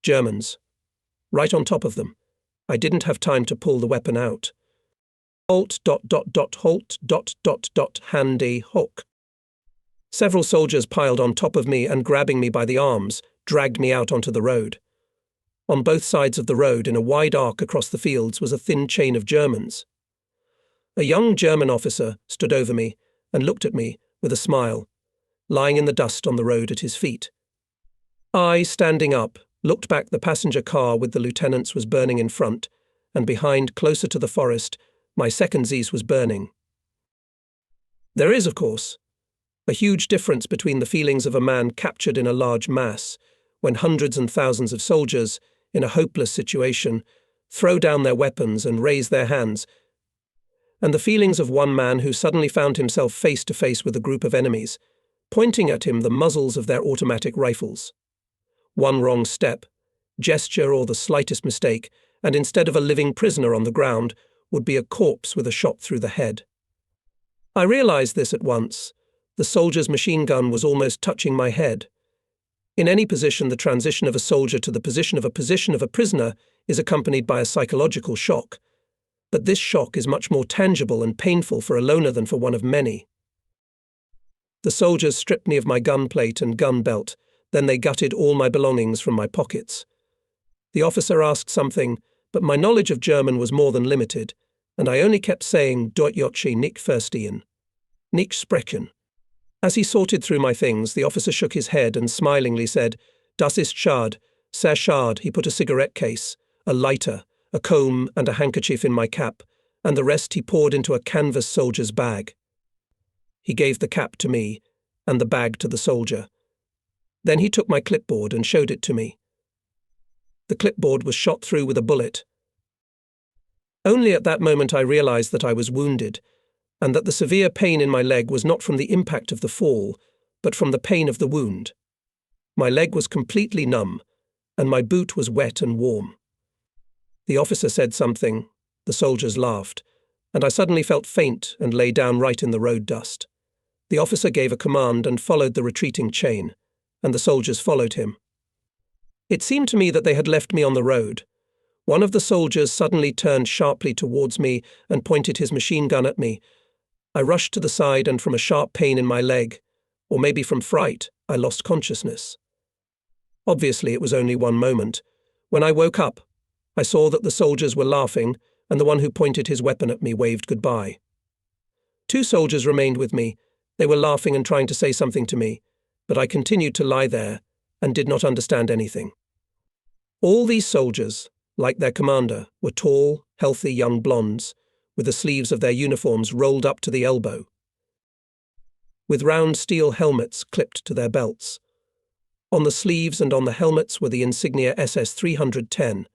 S1: Germans. Right on top of them. I didn't have time to pull the weapon out. Halt, halt, handy hook. Several soldiers piled on top of me and, grabbing me by the arms, dragged me out onto the road. On both sides of the road, in a wide arc across the fields, was a thin chain of Germans. A young German officer stood over me and looked at me with a smile, lying in the dust on the road at his feet. I, standing up, looked back. The passenger car with the lieutenants was burning in front, and behind, closer to the forest, my second Zeiss was burning. There is, of course, a huge difference between the feelings of a man captured in a large mass, when hundreds and thousands of soldiers, in a hopeless situation, throw down their weapons and raise their hands, and the feelings of one man who suddenly found himself face to face with a group of enemies, pointing at him the muzzles of their automatic rifles. One wrong step, gesture, or the slightest mistake, and instead of a living prisoner on the ground, would be a corpse with a shot through the head. I realized this at once. The soldier's machine gun was almost touching my head. In any position, the transition of a soldier to the position of a prisoner is accompanied by a psychological shock. But this shock is much more tangible and painful for a loner than for one of many. The soldiers stripped me of my gun plate and gun belt, then they gutted all my belongings from my pockets. The officer asked something, but my knowledge of German was more than limited, and I only kept saying Deutsche nicht verstehen, nicht sprechen. As he sorted through my things, the officer shook his head and smilingly said, "Das ist schade, sehr schade." He put a cigarette case, a lighter, a comb and a handkerchief in my cap, and the rest he poured into a canvas soldier's bag. He gave the cap to me and the bag to the soldier. Then he took my clipboard and showed it to me. The clipboard was shot through with a bullet. Only at that moment I realized that I was wounded, and that the severe pain in my leg was not from the impact of the fall, but from the pain of the wound. My leg was completely numb, and my boot was wet and warm. The officer said something, the soldiers laughed, and I suddenly felt faint and lay down right in the road dust. The officer gave a command and followed the retreating chain, and the soldiers followed him. It seemed to me that they had left me on the road. One of the soldiers suddenly turned sharply towards me and pointed his machine gun at me. I rushed to the side, and from a sharp pain in my leg, or maybe from fright, I lost consciousness. Obviously, it was only one moment. When I woke up, I saw that the soldiers were laughing, and the one who pointed his weapon at me waved goodbye. Two soldiers remained with me. They were laughing and trying to say something to me, but I continued to lie there and did not understand anything. All these soldiers, like their commander, were tall, healthy young blondes, with the sleeves of their uniforms rolled up to the elbow, with round steel helmets clipped to their belts. On the sleeves and on the helmets were the insignia SS 310.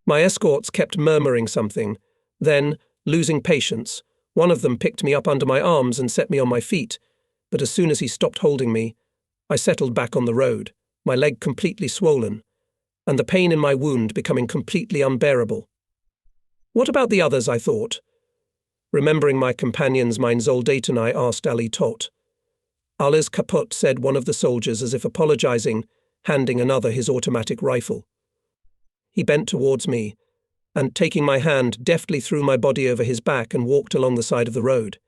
S1: My escorts kept murmuring something. Then, losing patience, one of them picked me up under my arms and set me on my feet, but as soon as he stopped holding me, I settled back on the road, my leg completely swollen, and the pain in my wound becoming completely unbearable. What about the others, I thought. Remembering my companions, mein Soldaten, I asked Ali Tot. Alles kaputt, said one of the soldiers as if apologizing, handing another his automatic rifle. He bent towards me, and, taking my hand, deftly threw my body over his back and walked along the side of the road.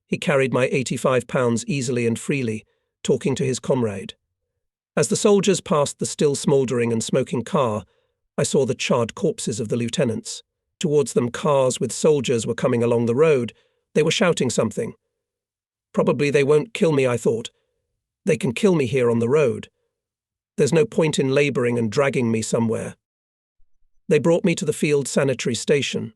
S1: He carried my 85 pounds easily and freely, talking to his comrade. As the soldiers passed the still smouldering and smoking car, I saw the charred corpses of the lieutenants. Towards them, cars with soldiers were coming along the road. They were shouting something. Probably they won't kill me, I thought. They can kill me here on the road. There's no point in labouring and dragging me somewhere. They brought me to the field sanitary station.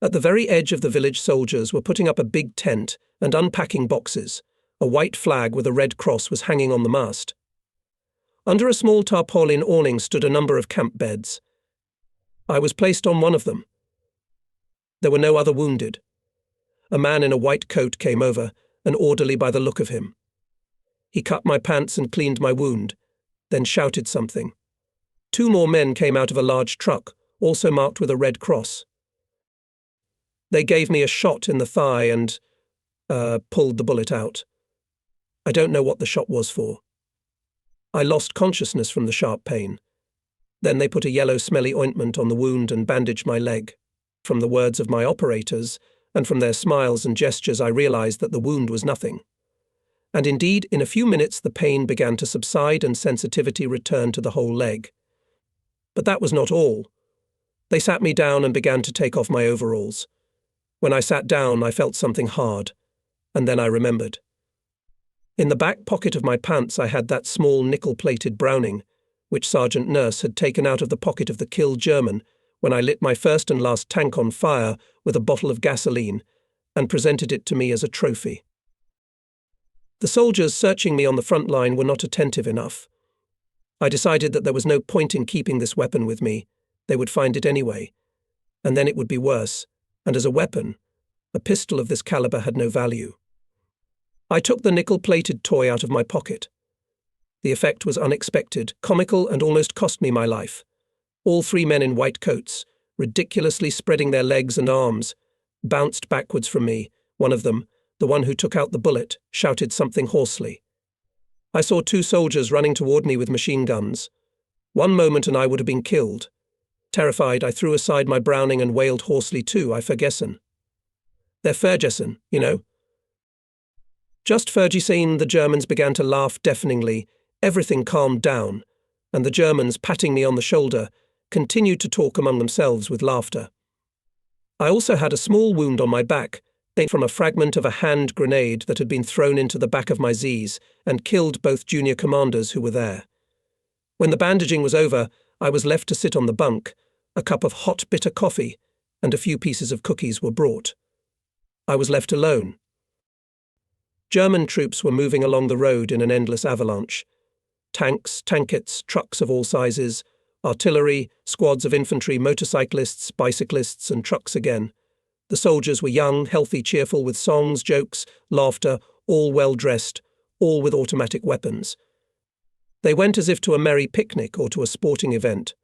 S1: At the very edge of the village, soldiers were putting up a big tent and unpacking boxes. A white flag with a red cross was hanging on the mast. Under a small tarpaulin awning stood a number of camp beds. I was placed on one of them. There were no other wounded. A man in a white coat came over, an orderly by the look of him. He cut my pants and cleaned my wound, then shouted something. 2 more men came out of a large truck, also marked with a red cross. They gave me a shot in the thigh and pulled the bullet out. I don't know what the shot was for. I lost consciousness from the sharp pain. Then they put a yellow smelly ointment on the wound and bandaged my leg. From the words of my operators, and from their smiles and gestures, I realized that the wound was nothing. And indeed, in a few minutes the pain began to subside and sensitivity returned to the whole leg. But that was not all. They sat me down and began to take off my overalls. When I sat down, I felt something hard, and then I remembered. In the back pocket of my pants I had that small nickel-plated Browning, which Sergeant Nurse had taken out of the pocket of the killed German when I lit my first and last tank on fire with a bottle of gasoline and presented it to me as a trophy. The soldiers searching me on the front line were not attentive enough. I decided that there was no point in keeping this weapon with me. They would find it anyway, and then it would be worse, and as a weapon, a pistol of this caliber had no value. I took the nickel-plated toy out of my pocket. The effect was unexpected, comical, and almost cost me my life. All 3 men in white coats, ridiculously spreading their legs and arms, bounced backwards from me. One of them, the one who took out the bullet, shouted something hoarsely. I saw 2 soldiers running toward me with machine guns. One moment and I would have been killed. Terrified, I threw aside my Browning and wailed hoarsely too, I vergessen. They're vergessen, you know. Just vergessen, the Germans began to laugh deafeningly. Everything calmed down, and the Germans, patting me on the shoulder, continued to talk among themselves with laughter. I also had a small wound on my back, from a fragment of a hand grenade that had been thrown into the back of my Z's and killed both junior commanders who were there. When the bandaging was over, I was left to sit on the bunk. A cup of hot, bitter coffee and a few pieces of cookies were brought. I was left alone. German troops were moving along the road in an endless avalanche. Tanks, tankets, trucks of all sizes, artillery, squads of infantry, motorcyclists, bicyclists, and trucks again. The soldiers were young, healthy, cheerful, with songs, jokes, laughter, all well-dressed, all with automatic weapons. They went as if to a merry picnic or to a sporting event.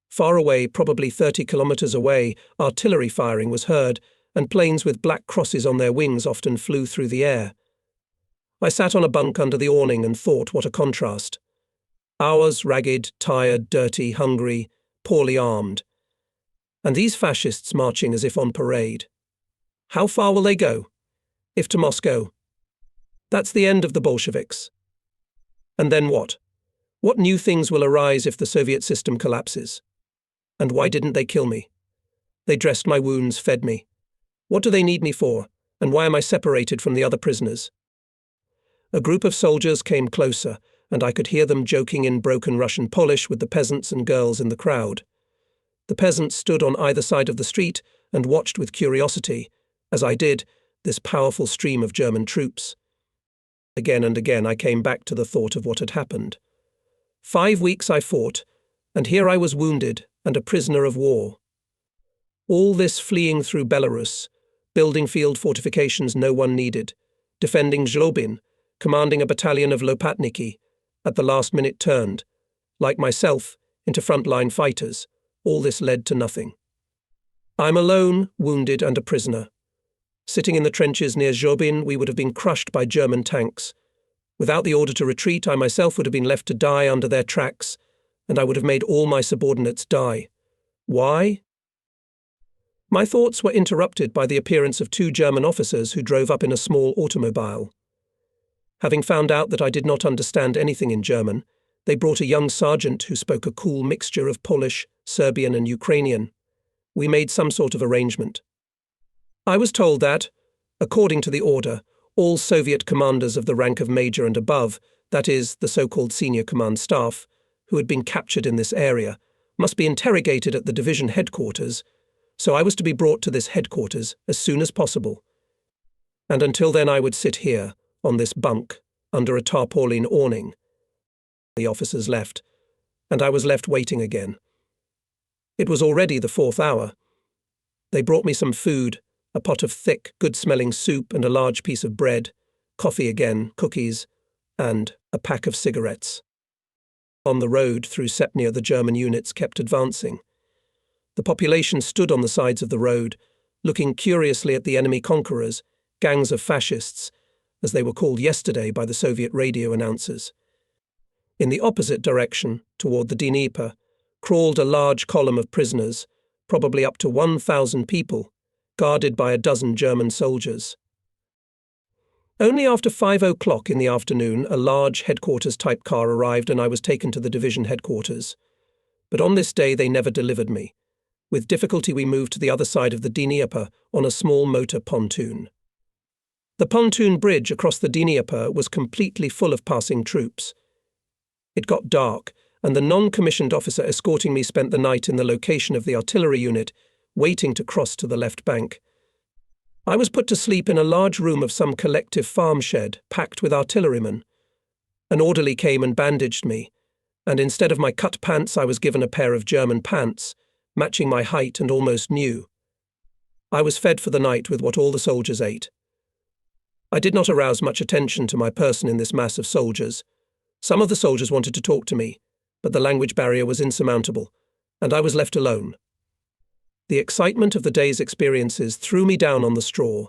S1: Far away, probably 30 kilometres away, artillery firing was heard, and planes with black crosses on their wings often flew through the air. I sat on a bunk under the awning and thought what a contrast. Ours ragged, tired, dirty, hungry, poorly armed. And these fascists marching as if on parade. How far will they go? If to Moscow. That's the end of the Bolsheviks. And then what? What new things will arise if the Soviet system collapses? And why didn't they kill me? They dressed my wounds, fed me. What do they need me for? And why am I separated from the other prisoners? A group of soldiers came closer, and I could hear them joking in broken Russian Polish with the peasants and girls in the crowd. The peasants stood on either side of the street and watched with curiosity, as I did, this powerful stream of German troops. Again and again I came back to the thought of what had happened. 5 weeks I fought, and here I was wounded and a prisoner of war. All this fleeing through Belarus, building field fortifications no one needed, defending Zobin, commanding a battalion of Lopatniki, at the last minute turned, like myself, into frontline fighters. All this led to nothing. I'm alone, wounded and a prisoner. Sitting in the trenches near Zobin, we would have been crushed by German tanks. Without the order to retreat, I myself would have been left to die under their tracks, and I would have made all my subordinates die. Why? My thoughts were interrupted by the appearance of two German officers who drove up in a small automobile. Having found out that I did not understand anything in German, they brought a young sergeant who spoke a cool mixture of Polish, Serbian and Ukrainian. We made some sort of arrangement. I was told that, according to the order, all Soviet commanders of the rank of major and above, that is, the so-called senior command staff, who had been captured in this area, must be interrogated at the division headquarters, so I was to be brought to this headquarters as soon as possible. And until then I would sit here, on this bunk, under a tarpaulin awning. The officers left, and I was left waiting again. It was already the 4th hour. They brought me some food, a pot of thick, good-smelling soup and a large piece of bread, coffee again, cookies, and a pack of cigarettes. On the road through Chenia, the German units kept advancing. The population stood on the sides of the road, looking curiously at the enemy conquerors, gangs of fascists, as they were called yesterday by the Soviet radio announcers. In the opposite direction, toward the Dnieper, crawled a large column of prisoners, probably up to 1,000 people, guarded by a dozen German soldiers. Only after 5 o'clock in the afternoon, a large headquarters-type car arrived and I was taken to the division headquarters. But on this day they never delivered me. With difficulty we moved to the other side of the Dnieper on a small motor pontoon. The pontoon bridge across the Dnieper was completely full of passing troops. It got dark, and the non-commissioned officer escorting me spent the night in the location of the artillery unit, waiting to cross to the left bank. I was put to sleep in a large room of some collective farm shed, packed with artillerymen. An orderly came and bandaged me, and instead of my cut pants I was given a pair of German pants, matching my height and almost new. I was fed for the night with what all the soldiers ate. I did not arouse much attention to my person in this mass of soldiers. Some of the soldiers wanted to talk to me, but the language barrier was insurmountable, and I was left alone. The excitement of the day's experiences threw me down on the straw,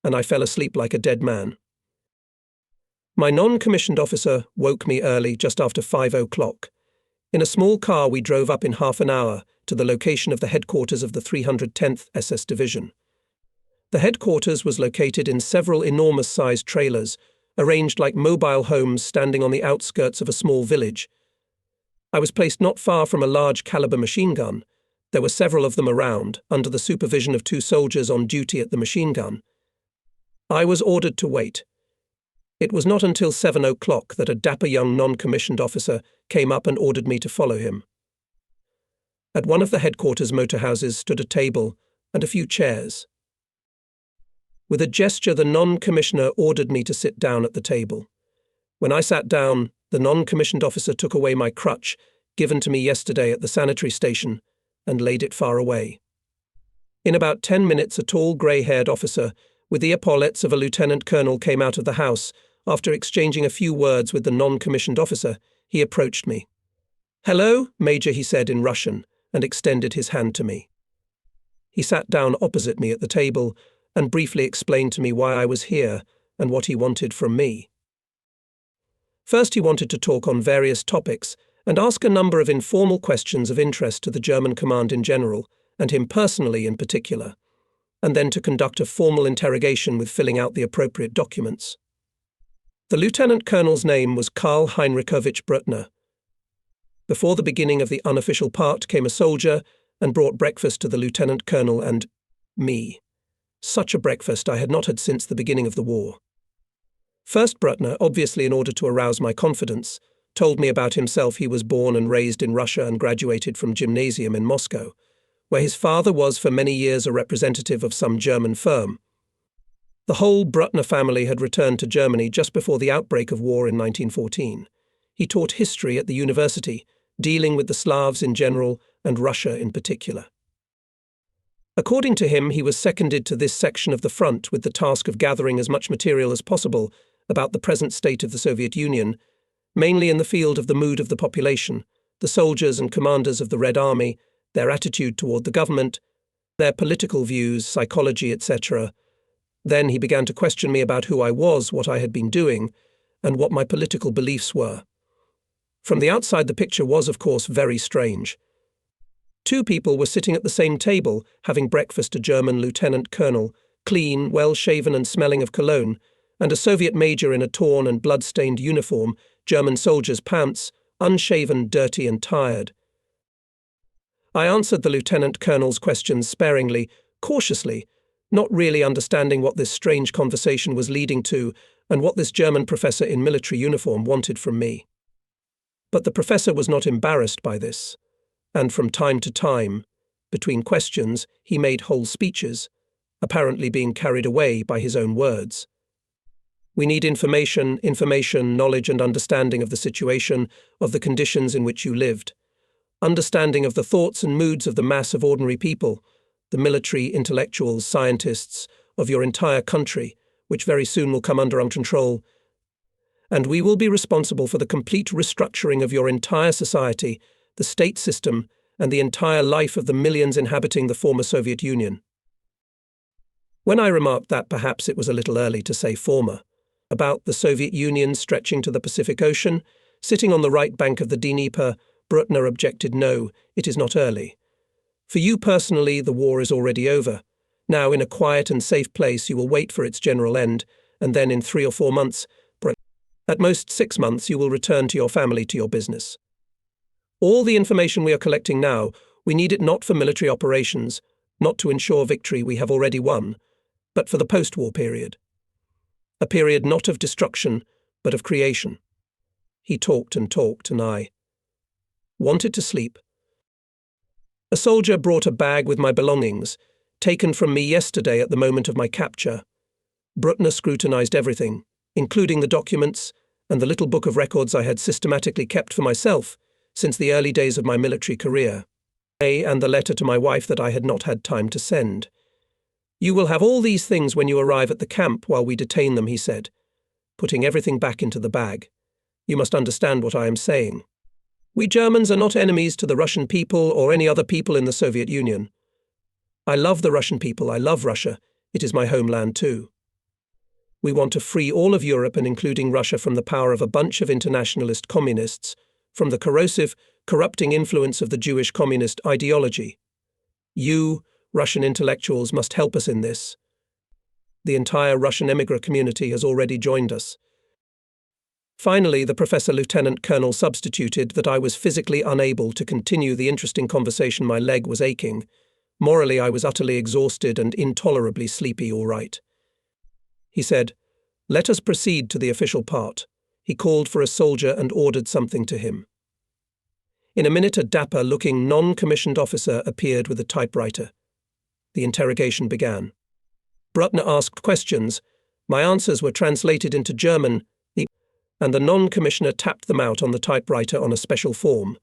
S1: and I fell asleep like a dead man. My non-commissioned officer woke me early, just after 5 o'clock. In a small car we drove up in half an hour to the location of the headquarters of the 310th SS Division. The headquarters was located in several enormous-sized trailers, arranged like mobile homes standing on the outskirts of a small village. I was placed not far from a large-caliber machine gun. There were several of them around, under the supervision of two soldiers on duty at the machine gun. I was ordered to wait. It was not until 7 o'clock that a dapper young non-commissioned officer came up and ordered me to follow him. At one of the headquarters motorhouses stood a table and a few chairs. With a gesture, the non-commissioner ordered me to sit down at the table. When I sat down, the non-commissioned officer took away my crutch, given to me yesterday at the sanitary station, and laid it far away. In about 10 minutes, a tall, grey-haired officer, with the epaulets of a lieutenant colonel, came out of the house. After exchanging a few words with the non-commissioned officer, he approached me. "Hello, Major," he said in Russian, and extended his hand to me. He sat down opposite me at the table and briefly explained to me why I was here and what he wanted from me. First, he wanted to talk on various topics and ask a number of informal questions of interest to the German command in general, and him personally in particular, and then to conduct a formal interrogation with filling out the appropriate documents. The lieutenant colonel's name was Karl Heinrichovich Brutner. Before the beginning of the unofficial part came a soldier and brought breakfast to the lieutenant colonel and me. Such a breakfast I had not had since the beginning of the war. First, Brutner, obviously in order to arouse my confidence, told me about himself. He was born and raised in Russia and graduated from gymnasium in Moscow, where his father was for many years a representative of some German firm. The whole Brutner family had returned to Germany just before the outbreak of war in 1914. He taught history at the university, dealing with the Slavs in general and Russia in particular. According to him, he was seconded to this section of the front with the task of gathering as much material as possible about the present state of the Soviet Union, mainly in the field of the mood of the population, the soldiers and commanders of the Red Army, their attitude toward the government, their political views, psychology, etc. Then he began to question me about who I was, what I had been doing, and what my political beliefs were. From the outside, the picture was, of course, very strange. Two people were sitting at the same table, having breakfast: a German lieutenant colonel, clean, well-shaven and smelling of cologne, and a Soviet major in a torn and blood-stained uniform, German soldier's pants, unshaven, dirty and tired. I answered the lieutenant colonel's questions sparingly, cautiously, not really understanding what this strange conversation was leading to and what this German professor in military uniform wanted from me. But the professor was not embarrassed by this, and from time to time, between questions, he made whole speeches, apparently being carried away by his own words. We need information, knowledge and understanding of the situation, of the conditions in which you lived, understanding of the thoughts and moods of the mass of ordinary people, the military, intellectuals, scientists, of your entire country, which very soon will come under our control, and we will be responsible for the complete restructuring of your entire society, the state system, and the entire life of the millions inhabiting the former Soviet Union. When I remarked that perhaps it was a little early to say former, about the Soviet Union stretching to the Pacific Ocean, sitting on the right bank of the Dnieper, Bruckner objected, "No, it is not early. For you personally, the war is already over. Now, in a quiet and safe place, you will wait for its general end, and then in 3 or 4 months, at most 6 months, you will return to your family, to your business. All the information we are collecting now, we need it not for military operations, not to ensure victory we have already won, but for the post-war period. A period not of destruction, but of creation." He talked, and I wanted to sleep. A soldier brought a bag with my belongings, taken from me yesterday at the moment of my capture. Bruckner scrutinized everything, including the documents and the little book of records I had systematically kept for myself since the early days of my military career, and the letter to my wife that I had not had time to send. "You will have all these things when you arrive at the camp while we detain them," he said, putting everything back into the bag. "You must understand what I am saying. We Germans are not enemies to the Russian people or any other people in the Soviet Union. I love the Russian people, I love Russia, it is my homeland too. We want to free all of Europe and including Russia from the power of a bunch of internationalist communists, from the corrosive, corrupting influence of the Jewish communist ideology. You, Russian intellectuals, must help us in this. The entire Russian emigre community has already joined us." Finally, the professor lieutenant colonel substituted that I was physically unable to continue the interesting conversation. My leg was aching. Morally, I was utterly exhausted and intolerably sleepy, all right. He said, "Let us proceed to the official part." He called for a soldier and ordered something to him. In a minute, a dapper-looking non-commissioned officer appeared with a typewriter. The interrogation began. Bruckner asked questions. My answers were translated into German, and the non-commissioner tapped them out on the typewriter on a special form.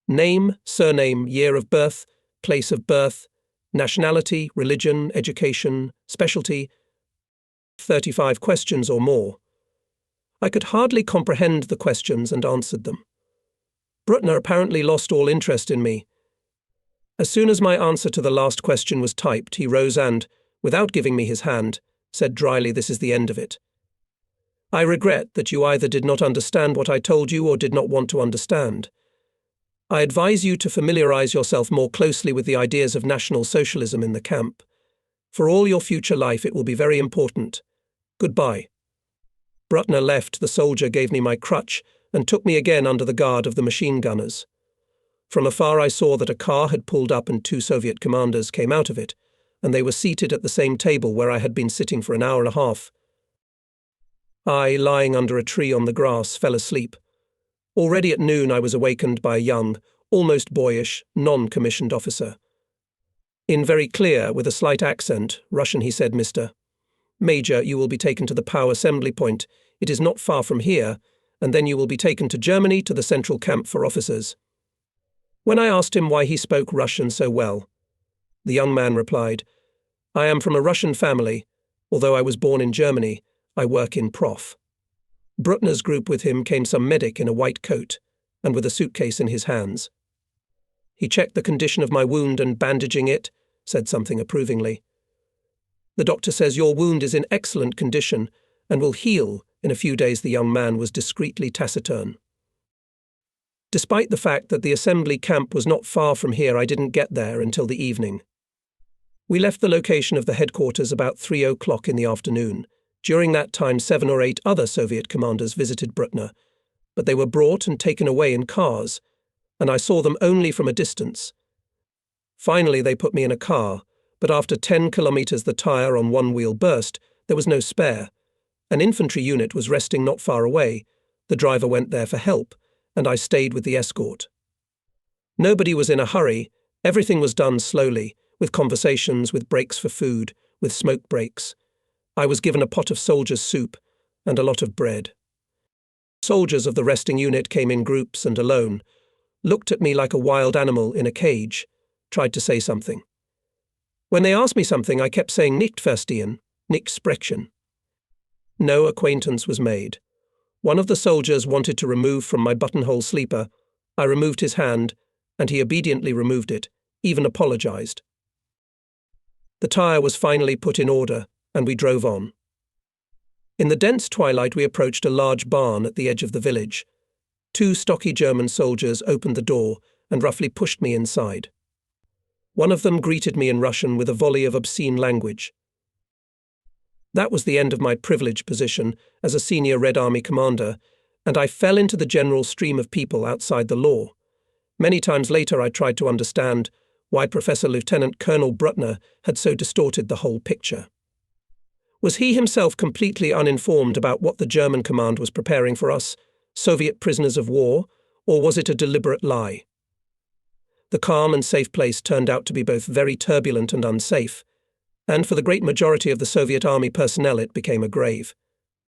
S1: Name, surname, year of birth, place of birth, nationality, religion, education, specialty, 35 questions or more. I could hardly comprehend the questions and answered them. Bruckner apparently lost all interest in me. As soon as my answer to the last question was typed, he rose and, without giving me his hand, said dryly, "This is the end of it. I regret that you either did not understand what I told you or did not want to understand. I advise you to familiarize yourself more closely with the ideas of National Socialism in the camp. For all your future life it will be very important. Goodbye." Bruckner left. The soldier gave me my crutch and took me again under the guard of the machine gunners. From afar I saw that a car had pulled up and 2 Soviet commanders came out of it, and they were seated at the same table where I had been sitting for an hour and a half. I, lying under a tree on the grass, fell asleep. Already at noon I was awakened by a young, almost boyish, non-commissioned officer. In very clear, with a slight accent, Russian, he said, "Mr. Major, you will be taken to the POW assembly point. It is not far from here, and then you will be taken to Germany to the central camp for officers." When I asked him why he spoke Russian so well, the young man replied, "I am from a Russian family. Although I was born in Germany, I work in Prof." Bruckner's group with him came some medic in a white coat and with a suitcase in his hands. He checked the condition of my wound and, bandaging it, said something approvingly. "The doctor says your wound is in excellent condition and will heal in a few days." The young man was discreetly taciturn. Despite the fact that the assembly camp was not far from here, I didn't get there until the evening. We left the location of the headquarters about 3 o'clock in the afternoon. During that time, 7 or 8 other Soviet commanders visited Brutna, but they were brought and taken away in cars, and I saw them only from a distance. Finally, they put me in a car, but after 10 kilometers the tire on one wheel burst. There was no spare. An infantry unit was resting not far away. The driver went there for help, and I stayed with the escort. Nobody was in a hurry. Everything was done slowly, with conversations, with breaks for food, with smoke breaks. I was given a pot of soldiers' soup and a lot of bread. Soldiers of the resting unit came in groups and alone, looked at me like a wild animal in a cage, tried to say something. When they asked me something, I kept saying nicht verstehen, nicht sprechen. No acquaintance was made. One of the soldiers wanted to remove from my buttonhole sleeper. I removed his hand, and he obediently removed it, even apologized. The tire was finally put in order, and we drove on. In the dense twilight, we approached a large barn at the edge of the village. 2 stocky German soldiers opened the door and roughly pushed me inside. One of them greeted me in Russian with a volley of obscene language. That was the end of my privileged position as a senior Red Army commander, and I fell into the general stream of people outside the law. Many times later I tried to understand why Professor Lieutenant Colonel Brutner had so distorted the whole picture. Was he himself completely uninformed about what the German command was preparing for us, Soviet prisoners of war, or was it a deliberate lie? The calm and safe place turned out to be both very turbulent and unsafe, and for the great majority of the Soviet army personnel it became a grave.